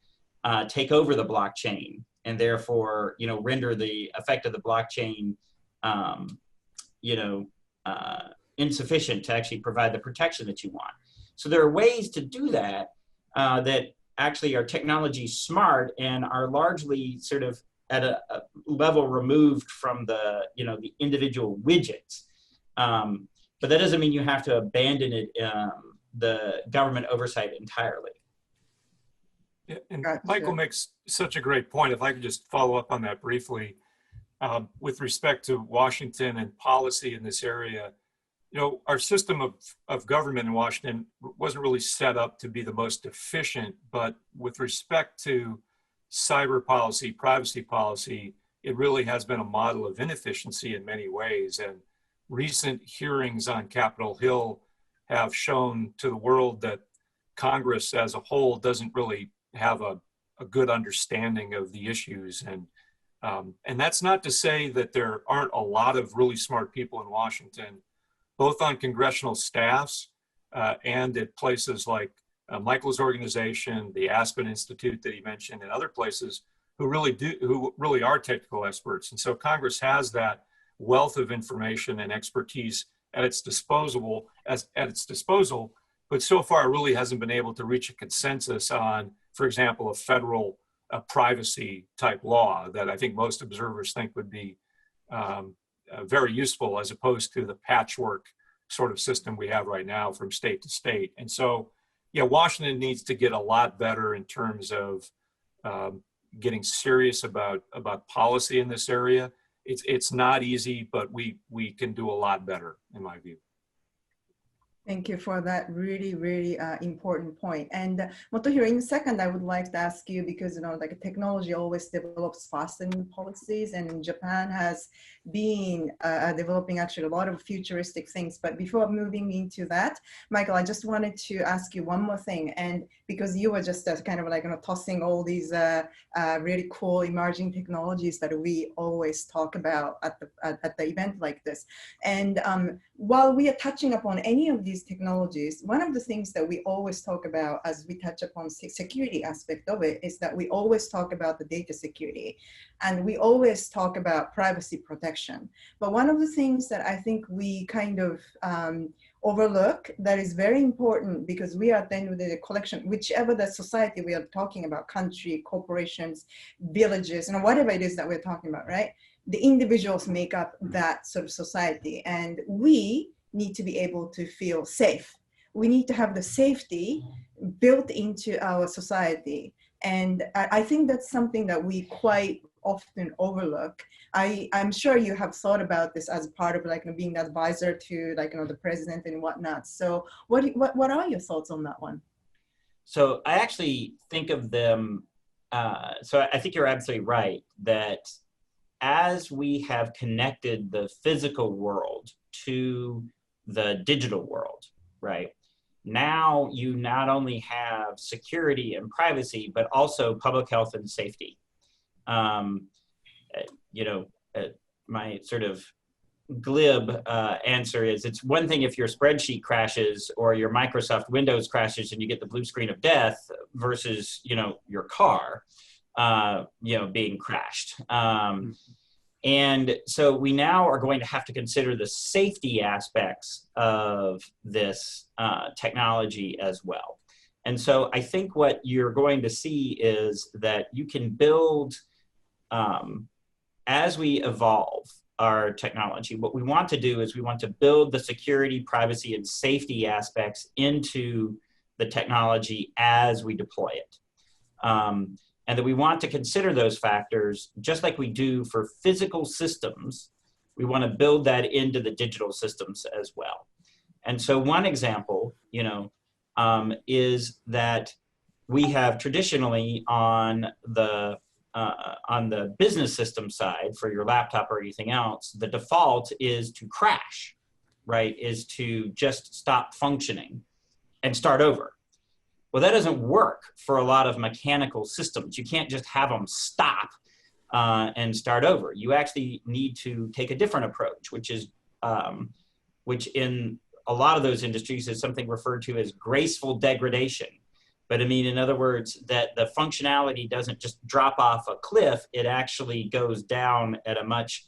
take over the blockchain and therefore, render the effect of the blockchain, insufficient to actually provide the protection that you want. So there are ways to do that that actually are technology smart and are largely sort of at a level removed from the, the individual widgets. But that doesn't mean you have to abandon it, the government oversight entirely. Yeah, and Michael makes such a great point. If I could just follow up on that briefly, with respect to Washington and policy in this area, our system of government in Washington wasn't really set up to be the most efficient, but with respect to cyber policy, privacy policy, it really has been a model of inefficiency in many ways. And recent hearings on Capitol Hill have shown to the world that Congress as a whole doesn't really have a good understanding of the issues. And that's not to say that there aren't a lot of really smart people in Washington, both on congressional staffs and at places like Michael's organization, the Aspen Institute that he mentioned, and other places who really are technical experts. And so Congress has that wealth of information and expertise at its disposal, but so far really hasn't been able to reach a consensus on, for example, a federal privacy type law that I think most observers think would be very useful, as opposed to the patchwork sort of system we have right now from state to state. And so, yeah, Washington needs to get a lot better in terms of getting serious about policy in this area. It's not easy, but we can do a lot better, in my view. Thank you for that really, really important point. And Motohiro, in a second, I would like to ask you, because, like technology always develops faster than policies, and Japan has been developing actually a lot of futuristic things. But before moving into that, Michael, I just wanted to ask you one more thing. And because you were just kind of like tossing all these really cool emerging technologies that we always talk about at the event like this. And while we are touching upon any of these technologies, one of the things that we always talk about as we touch upon security aspect of it is that we always talk about the data security, and we always talk about privacy protection. But one of the things that I think we kind of overlook that is very important, because we are then with the collection, whichever the society we are talking about, country, corporations, villages, whatever it is that we're talking about, right? The individuals make up that sort of society, and we need to be able to feel safe. We need to have the safety built into our society. And I think that's something that we quite often overlook. I'm sure you have thought about this as part of like being an advisor to the president and whatnot. So what are your thoughts on that one? So I actually think of them, so I think you're absolutely right that as we have connected the physical world to the digital world, right? Now you not only have security and privacy, but also public health and safety. My sort of glib answer is, it's one thing if your spreadsheet crashes or your Microsoft Windows crashes and you get the blue screen of death versus, your car, being crashed. And so we now are going to have to consider the safety aspects of this technology as well. And so I think what you're going to see is that you can build, as we evolve our technology, what we want to do is we want to build the security, privacy, and safety aspects into the technology as we deploy it. And that we want to consider those factors just like we do for physical systems. We want to build that into the digital systems as well. And so one example, is that we have traditionally on the business system side for your laptop or anything else, the default is to crash, right? Is to just stop functioning and start over. Well, that doesn't work for a lot of mechanical systems. You can't just have them stop and start over. You actually need to take a different approach, which in a lot of those industries is something referred to as graceful degradation. But I mean, in other words, that the functionality doesn't just drop off a cliff, it actually goes down at a much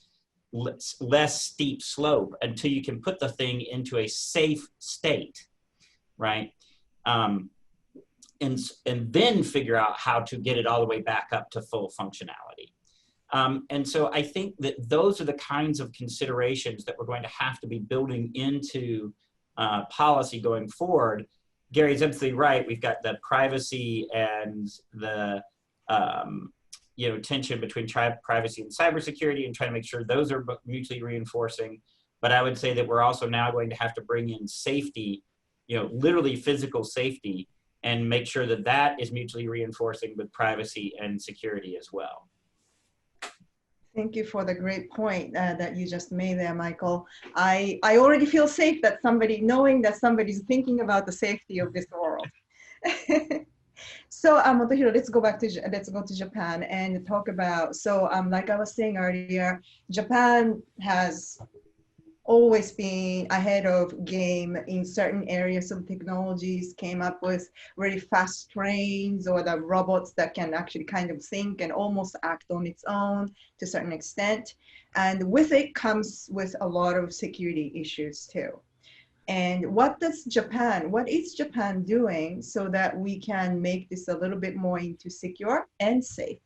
less steep slope until you can put the thing into a safe state, right? And then figure out how to get it all the way back up to full functionality. And so I think that those are the kinds of considerations that we're going to have to be building into policy going forward. Gary's absolutely right. We've got the privacy and the tension between privacy and cybersecurity, and trying to make sure those are mutually reinforcing. But I would say that we're also now going to have to bring in safety, literally physical safety, and make sure that that is mutually reinforcing with privacy and security as well. Thank you for the great point that you just made there, Michael. I already feel safe that knowing that somebody's thinking about the safety of this world. So Motohiro, let's go to Japan and talk about, like I was saying earlier, Japan has always been ahead of game in certain areas of technologies, came up with really fast trains or the robots that can actually kind of think and almost act on its own to a certain extent. And with it comes with a lot of security issues too. And what is Japan doing so that we can make this a little bit more into secure and safe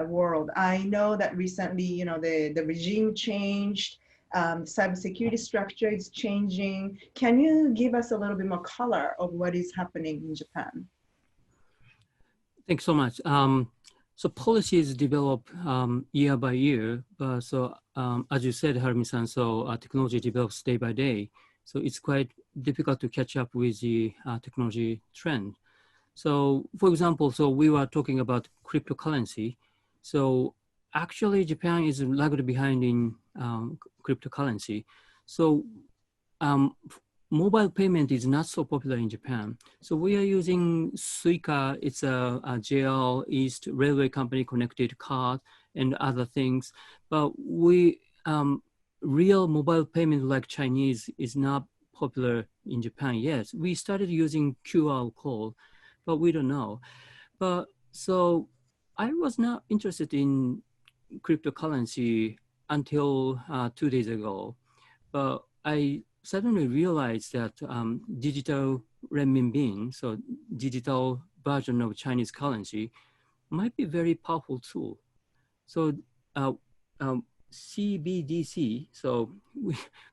world? I know that recently, the regime changed. Cybersecurity structure is changing. Can you give us a little bit more color of what is happening in Japan? Thanks so much. So policies develop year by year. As you said, Harumi-san, so technology develops day by day. So it's quite difficult to catch up with the technology trend. So for example, so we were talking about cryptocurrency. So actually Japan is lagged behind in cryptocurrency. So mobile payment is not so popular in Japan. So we are using Suica. It's a JR East Railway Company connected card and other things. But we, real mobile payment like Chinese is not popular in Japan yet. We started using QR code, but we don't know. But so I was not interested in cryptocurrency until 2 days ago. But I suddenly realized that digital renminbi, so digital version of Chinese currency, might be a very powerful tool. So CBDC, so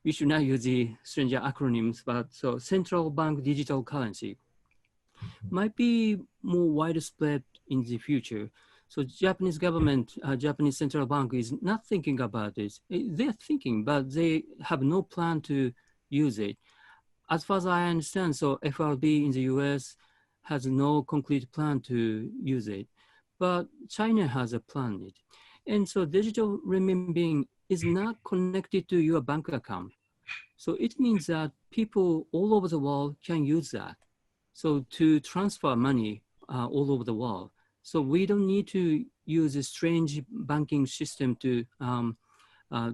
we should not use the stranger acronyms, but so central bank digital currency might be more widespread in the future. So Japanese government, Japanese central bank is not thinking about this. They're thinking, but they have no plan to use it. As far as I understand, so FRB in the US has no concrete plan to use it, but China has a plan. And so digital renminbi is not connected to your bank account. So it means that people all over the world can use that. So to transfer money all over the world. So we don't need to use a strange banking system to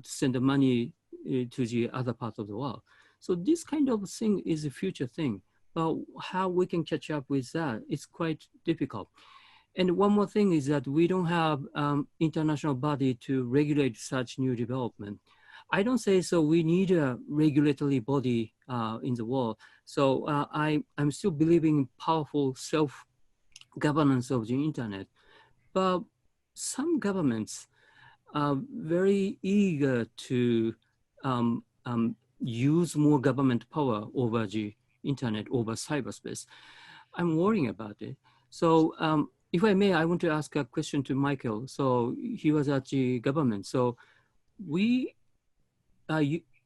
send the money to the other part of the world. So this kind of thing is a future thing, but how we can catch up with that, it's quite difficult. And one more thing is that we don't have international body to regulate such new development. I don't say so we need a regulatory body in the world. So I'm still believing in powerful self-governance of the internet. But some governments are very eager to use more government power over the internet, over cyberspace. I'm worrying about it. So if I may, I want to ask a question to Michael. So he was at the government. So we are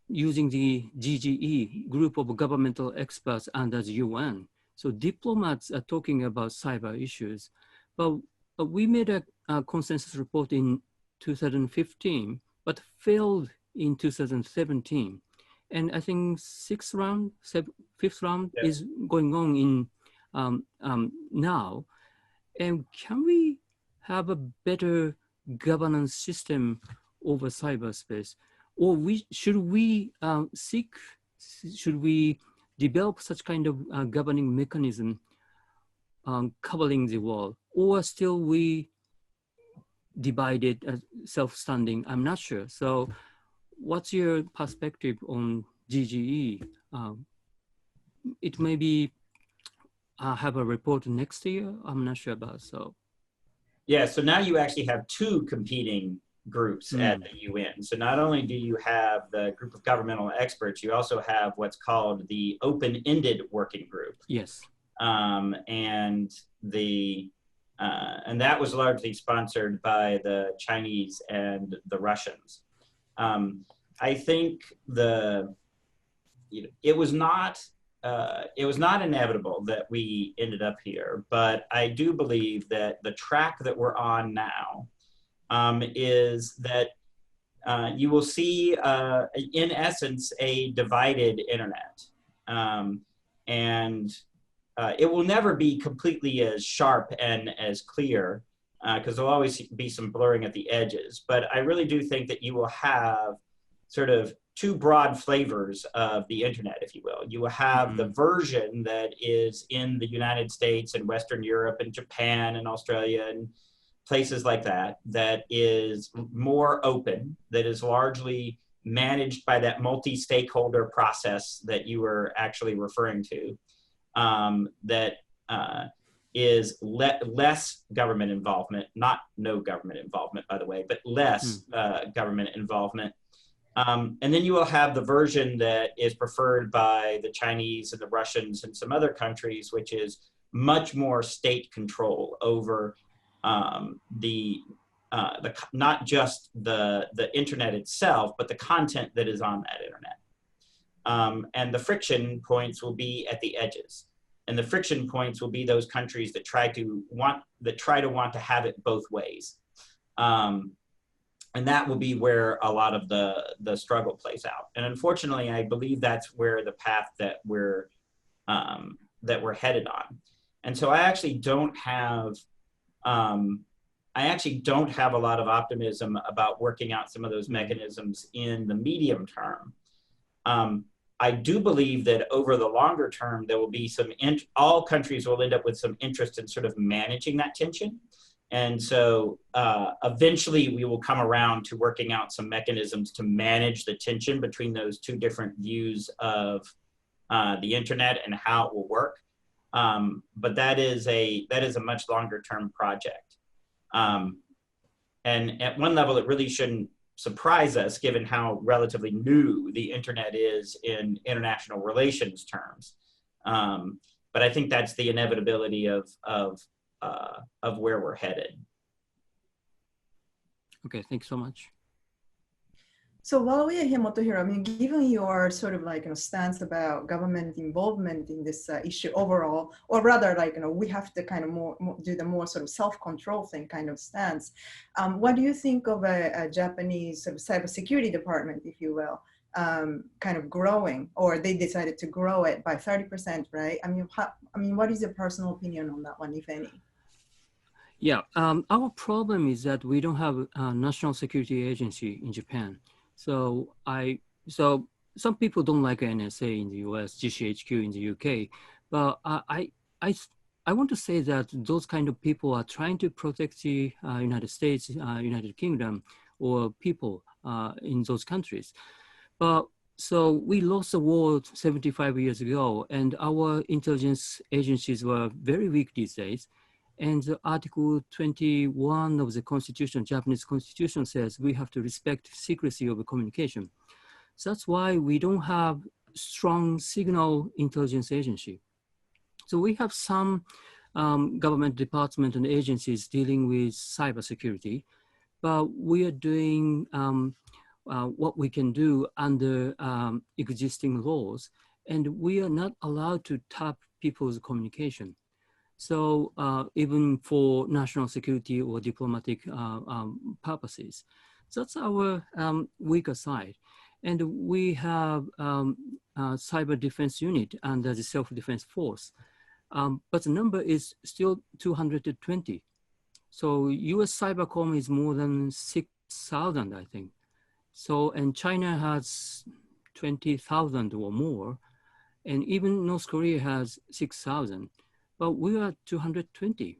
using the GGE, group of governmental experts under the UN. So diplomats are talking about cyber issues. But we made a consensus report in 2015, but failed in 2017. And I think fifth round yeah, is going on in now. And can we have a better governance system over cyberspace? Or should we develop such kind of governing mechanism covering the world? Or still we divided as self-standing? I'm not sure. So what's your perspective on GGE? It may be have a report next year. I'm not sure about, so. Yeah, so now you actually have two competing groups at the UN. So not only do you have the group of governmental experts, you also have what's called the open-ended working group. Yes. And that was largely sponsored by the Chinese and the Russians. I think it was not inevitable that we ended up here, but I do believe that the track that we're on now is that you will see, in essence, a divided internet. And it will never be completely as sharp and as clear, because there'll always be some blurring at the edges. But I really do think that you will have sort of two broad flavors of the internet, if you will. You will have the version that is in the United States and Western Europe and Japan and Australia and places like that, that is more open, that is largely managed by that multi-stakeholder process that you were actually referring to, that is less government involvement, not no government involvement, by the way, but less government involvement. And then you will have the version that is preferred by the Chinese and the Russians and some other countries, which is much more state control over not just the internet itself, but the content that is on that internet. and the friction points will be at the edges. And the friction points will be those countries that try to want to have it both ways. And that will be where a lot of the struggle plays out. And unfortunately, I believe that's where the path that we're headed on. And so I actually don't have a lot of optimism about working out some of those mechanisms in the medium term. I do believe that over the longer term, there will be all countries will end up with some interest in sort of managing that tension. And so eventually we will come around to working out some mechanisms to manage the tension between those two different views of the internet and how it will work. But that is a much longer term project. And at one level, it really shouldn't surprise us given how relatively new the internet is in international relations terms. But I think that's the inevitability of where we're headed. Okay, thanks so much. So while we are here, Moto Hero, I mean, given your sort of like stance about government involvement in this issue overall, or rather like, we have to kind of more do the more sort of self-control thing kind of stance. What do you think of a Japanese sort of cybersecurity department, if you will, kind of growing, or they decided to grow it by 30%, right? I mean, what is your personal opinion on that one, if any? Yeah, our problem is that we don't have a national security agency in Japan. So some people don't like NSA in the US, GCHQ in the UK, but I want to say that those kind of people are trying to protect the United States, United Kingdom, or people in those countries. But so we lost the war 75 years ago, and our intelligence agencies were very weak these days. And the Article 21 of the Constitution, Japanese Constitution, says we have to respect secrecy of communication. So that's why we don't have strong signal intelligence agency. So we have some government department and agencies dealing with cybersecurity, but we are doing what we can do under existing laws, and we are not allowed to tap people's communication. So even for national security or diplomatic purposes, that's our weaker side. And we have a cyber defense unit under the self-defense force, but the number is still 220. So US Cybercom is more than 6,000, I think. So, and China has 20,000 or more, and even North Korea has 6,000. But we are 220.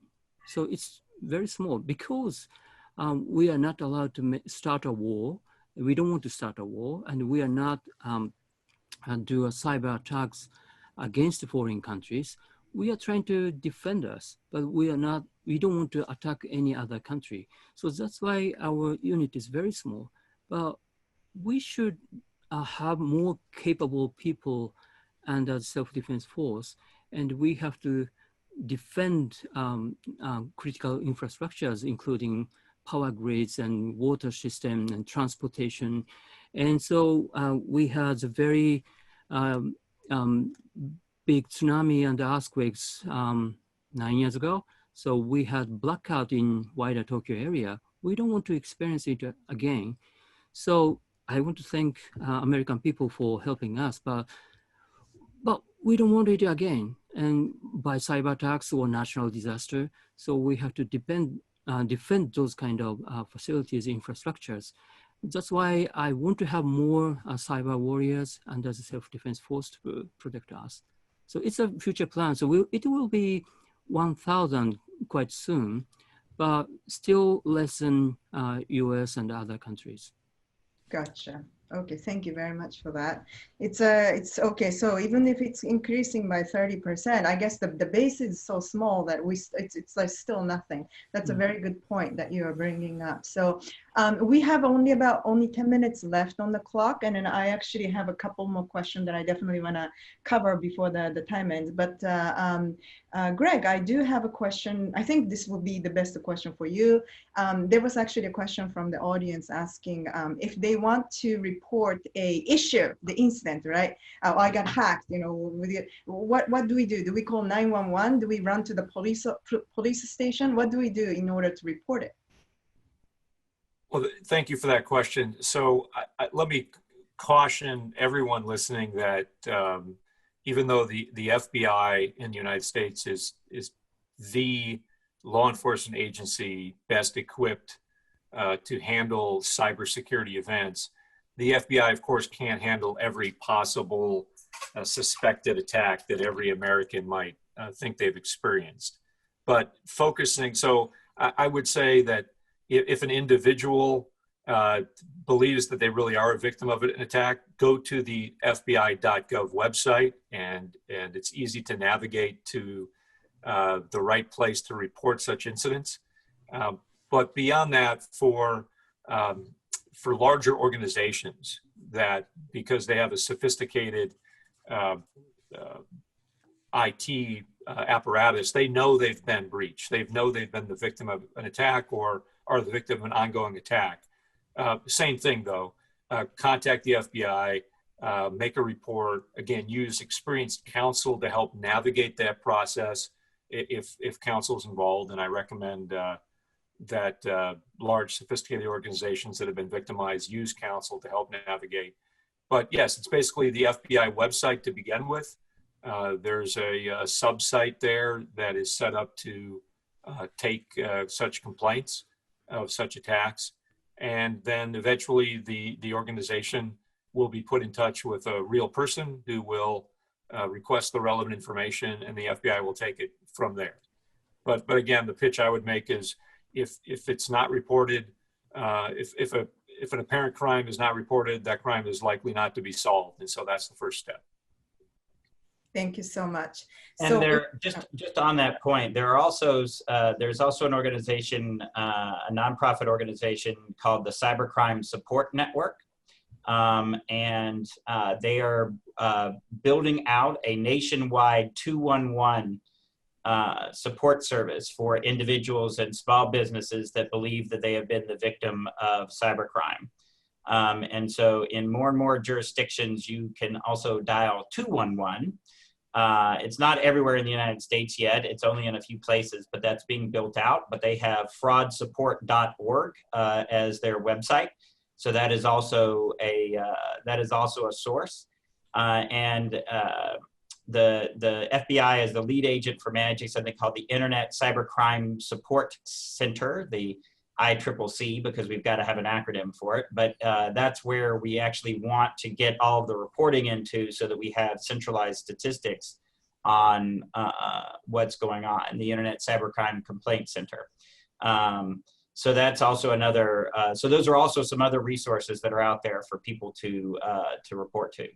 So it's very small because we are not allowed to start a war. We don't want to start a war, and we are not do a cyber attacks against foreign countries. We are trying to defend us, but we don't want to attack any other country. So that's why our unit is very small, but we should have more capable people under self-defense force, and we have to defend critical infrastructures, including power grids and water system and transportation. And so we had a very big tsunami and earthquakes 9 years ago. So we had blackout in wider Tokyo area. We don't want to experience it again. So I want to thank American people for helping us, but we don't want it again, and by cyber attacks or natural disaster. So we have to defend those kind of facilities, infrastructures. That's why I want to have more cyber warriors under the self-defense force to protect us. So it's a future plan. So it will be 1,000 quite soon, but still less than US and other countries. Gotcha. Okay, thank you very much for that. It's okay. So even if it's increasing by 30%, I guess the base is so small that it's like still nothing. That's a very good point that you are bringing up. So We have only 10 minutes left on the clock, and then I actually have a couple more questions that I definitely want to cover before the time ends. But Greg, I do have a question. I think this will be the best question for you. There was actually a question from the audience asking if they want to report a issue, the incident, right? I got hacked, you know, what do we do? Do we call 911? Do we run to the police station? What do we do in order to report it? Well, thank you for that question. So let me caution everyone listening that even though the FBI in the United States is the law enforcement agency best equipped to handle cybersecurity events, the FBI, of course, can't handle every possible suspected attack that every American might think they've experienced. But focusing, so I would say that if an individual believes that they really are a victim of an attack, go to the FBI.gov website, and it's easy to navigate to the right place to report such incidents. But beyond that, for larger organizations that, because they have a sophisticated IT apparatus, they know they've been breached. They know they've been the victim of an attack or are the victim of an ongoing attack. Same thing though, contact the FBI, make a report, again, use experienced counsel to help navigate that process if counsel is involved. And I recommend that large sophisticated organizations that have been victimized use counsel to help navigate. But yes, it's basically the FBI website to begin with. There's a sub-site there that is set up to take such complaints of such attacks. And then eventually the organization will be put in touch with a real person who will request the relevant information, and the FBI will take it from there. But again, the pitch I would make is if it's not reported, if an apparent crime is not reported, that crime is likely not to be solved. And so that's the first step. Thank you so much. And so there, just on that point, there are also there's also an organization, a nonprofit organization called the Cybercrime Support Network, and they are building out a nationwide 211 support service for individuals and small businesses that believe that they have been the victim of cybercrime. And so in more and more jurisdictions, you can also dial 211. It's not everywhere in the United States yet. It's only in a few places, but that's being built out. But they have fraudsupport.org as their website. So that is also a source. The FBI is the lead agent for managing something called the Internet Cybercrime Support Center, the ICCC, because we've got to have an acronym for it. But that's where we actually want to get all of the reporting into so that we have centralized statistics on what's going on, the Internet Cybercrime Complaint Center. So that's also another, so those are also some other resources that are out there for people to report to.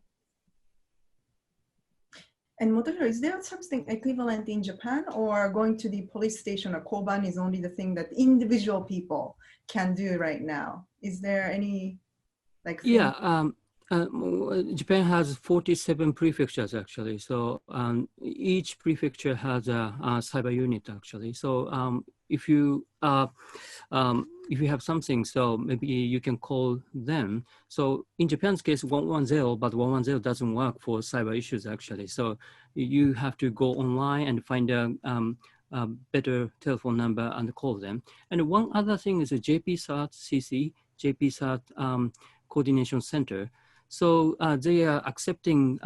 And Moto Hero, is there something equivalent in Japan, or going to the police station or koban is only the thing that individual people can do right now? Is there any like thing? Yeah, Japan has 47 prefectures actually. So each prefecture has a cyber unit actually. So if you have something, so maybe you can call them. So in Japan's case, 110, but 110 doesn't work for cyber issues actually. So you have to go online and find a better telephone number and call them. And one other thing is a JPCERT CC, JPCERT Coordination Center. So they are accepting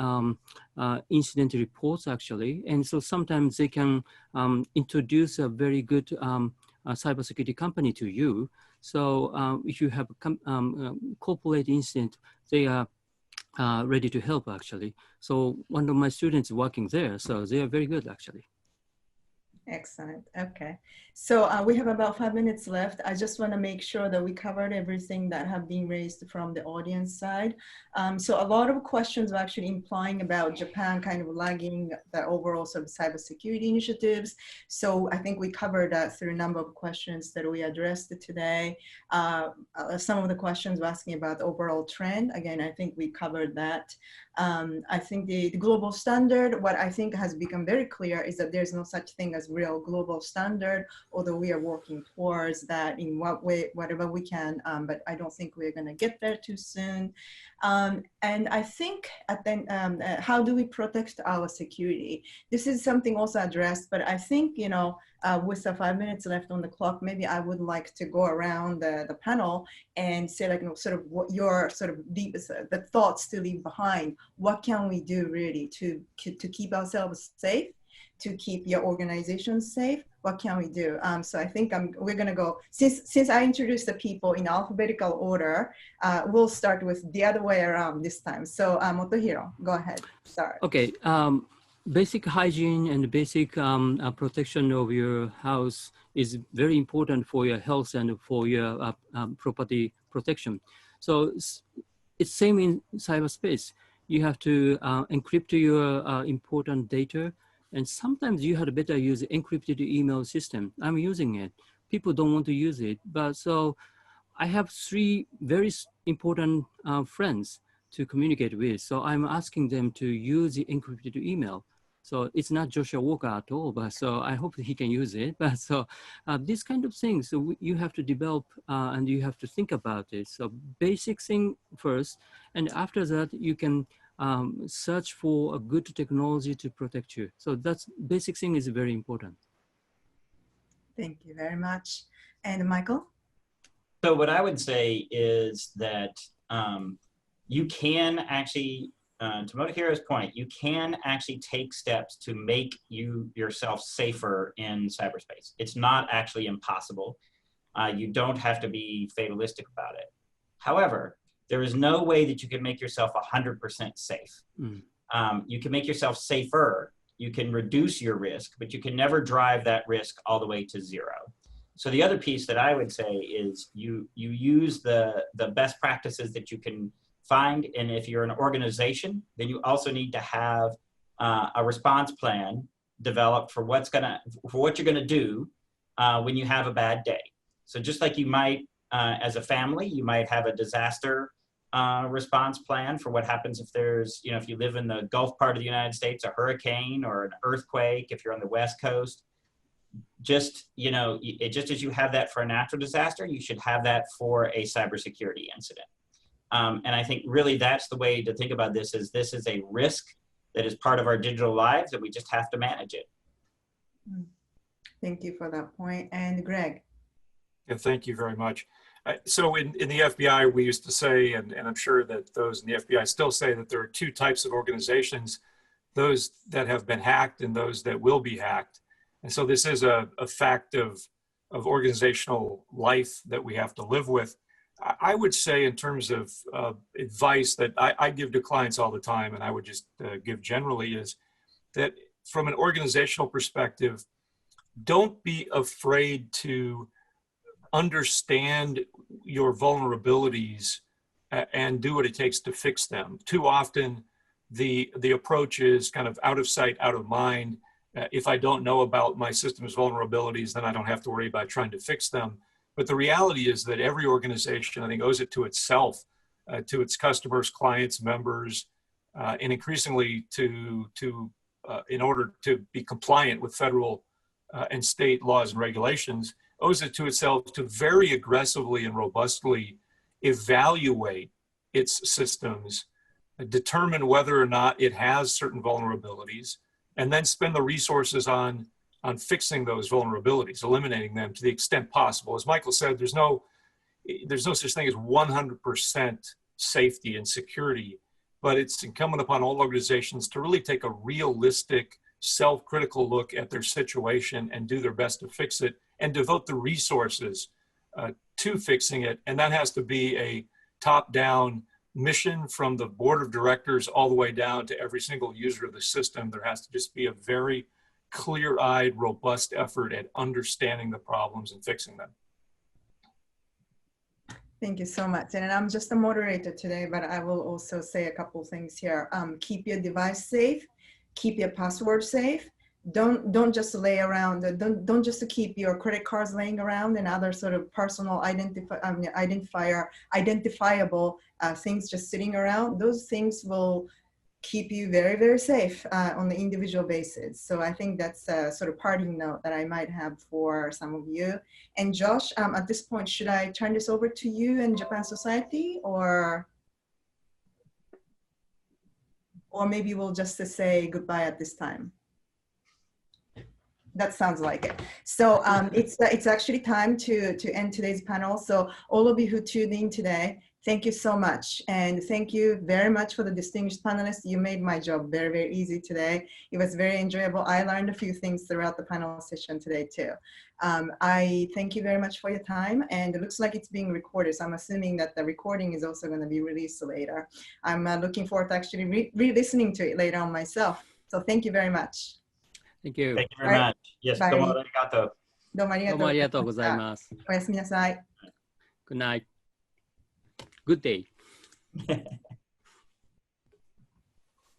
incident reports actually. And so sometimes they can introduce a very good cybersecurity company to you. So if you have a corporate incident, they are ready to help actually. So one of my students working there, so they are very good actually. Excellent. Okay. So we have about 5 minutes left. I just want to make sure that we covered everything that have been raised from the audience side. So a lot of questions are actually implying about Japan kind of lagging the overall sort of cybersecurity initiatives. So I think we covered that through a number of questions that we addressed today. Some of the questions were asking about the overall trend. Again, I think we covered that. I think the global standard, what I think has become very clear is that there's no such thing as real global standard, although we are working towards that in what way, whatever we can, but I don't think we're gonna get there too soon. And I think how do we protect our security? This is something also addressed, but I think, you know, with the 5 minutes left on the clock, maybe I would like to go around the panel and say, like, you know, sort of what your sort of the thoughts to leave behind. What can we do really to keep ourselves safe, to keep your organization safe? What can we do? So I think we're gonna go, since I introduced the people in alphabetical order, we'll start with the other way around this time. So Moto Hero, go ahead, start. Okay. Basic hygiene and basic protection of your house is very important for your health and for your property protection. So it's same in cyberspace. You have to encrypt your important data, and sometimes you had better use encrypted email system. I'm using it. People don't want to use it, but so I have 3 very important friends to communicate with. So I'm asking them to use the encrypted email. So it's not Joshua Walker at all, but so I hope he can use it. But so these kind of things, so you have to develop and you have to think about it. So basic thing first, and after that you can search for a good technology to protect you. So that's basic thing is very important. Thank you very much. And Michael? So what I would say is that you can actually, to Moto Hero's point, you can actually take steps to make yourself safer in cyberspace. It's not actually impossible. You don't have to be fatalistic about it. However, there is no way that you can make yourself 100% safe. You can make yourself safer. You can reduce your risk, but you can never drive that risk all the way to 0. So the other piece that I would say is you use the best practices that you can find, and if you're an organization, then you also need to have a response plan developed for what you're gonna do when you have a bad day. So just like you might, as a family, you might have a disaster response plan for what happens if there's, you know, if you live in the Gulf part of the United States, a hurricane or an earthquake, if you're on the West Coast. Just, you know, just as you have that for a natural disaster, you should have that for a cybersecurity incident. And I think really that's the way to think about this is a risk that is part of our digital lives and we just have to manage it. Thank you for that point. And Greg? Yeah, thank you very much. So in the FBI, we used to say, and I'm sure that those in the FBI still say, that there are 2 types of organizations, those that have been hacked and those that will be hacked. And so this is a fact of organizational life that we have to live with. I would say in terms of advice that I give to clients all the time, and I would just give generally, is that from an organizational perspective, don't be afraid to understand your vulnerabilities and do what it takes to fix them. Too often, the approach is kind of out of sight, out of mind. If I don't know about my system's vulnerabilities, then I don't have to worry about trying to fix them. But the reality is that every organization, I think, owes it to itself, to its customers, clients, members, and increasingly in order to be compliant with federal and state laws and regulations, owes it to itself to very aggressively and robustly evaluate its systems, determine whether or not it has certain vulnerabilities, and then spend the resources on fixing those vulnerabilities, eliminating them to the extent possible. As Michael said, there's no such thing as 100% safety and security, but it's incumbent upon all organizations to really take a realistic, self-critical look at their situation and do their best to fix it and devote the resources to fixing it. And that has to be a top-down mission from the board of directors all the way down to every single user of the system. There has to just be a very clear-eyed, robust effort at understanding the problems and fixing them. Thank you so much. And I'm just a moderator today, but I will also say a couple things here. Keep your device safe, keep your password safe. Don't just lay around, don't just keep your credit cards laying around and other sort of personal identifiable things just sitting around. Those things will keep you very, very safe on the individual basis. So I think that's a sort of parting note that I might have for some of you. And Josh, at this point, should I turn this over to you and Japan Society, or maybe we'll just say goodbye at this time? That sounds like it. So it's actually time to end today's panel. So all of you who tuned in today, thank you so much. And thank you very much for the distinguished panelists. You made my job very, very easy today. It was very enjoyable. I learned a few things throughout the panel session today too. I thank you very much for your time. And it looks like it's being recorded. So I'm assuming that the recording is also going to be released later. I'm looking forward to actually re-listening to it later on myself. So thank you very much. Thank you. Thank you very much. Yes, どうもありがとう。どうもありがとうございました。どうもありがとうございます。おやすみなさい。Good night. Good day.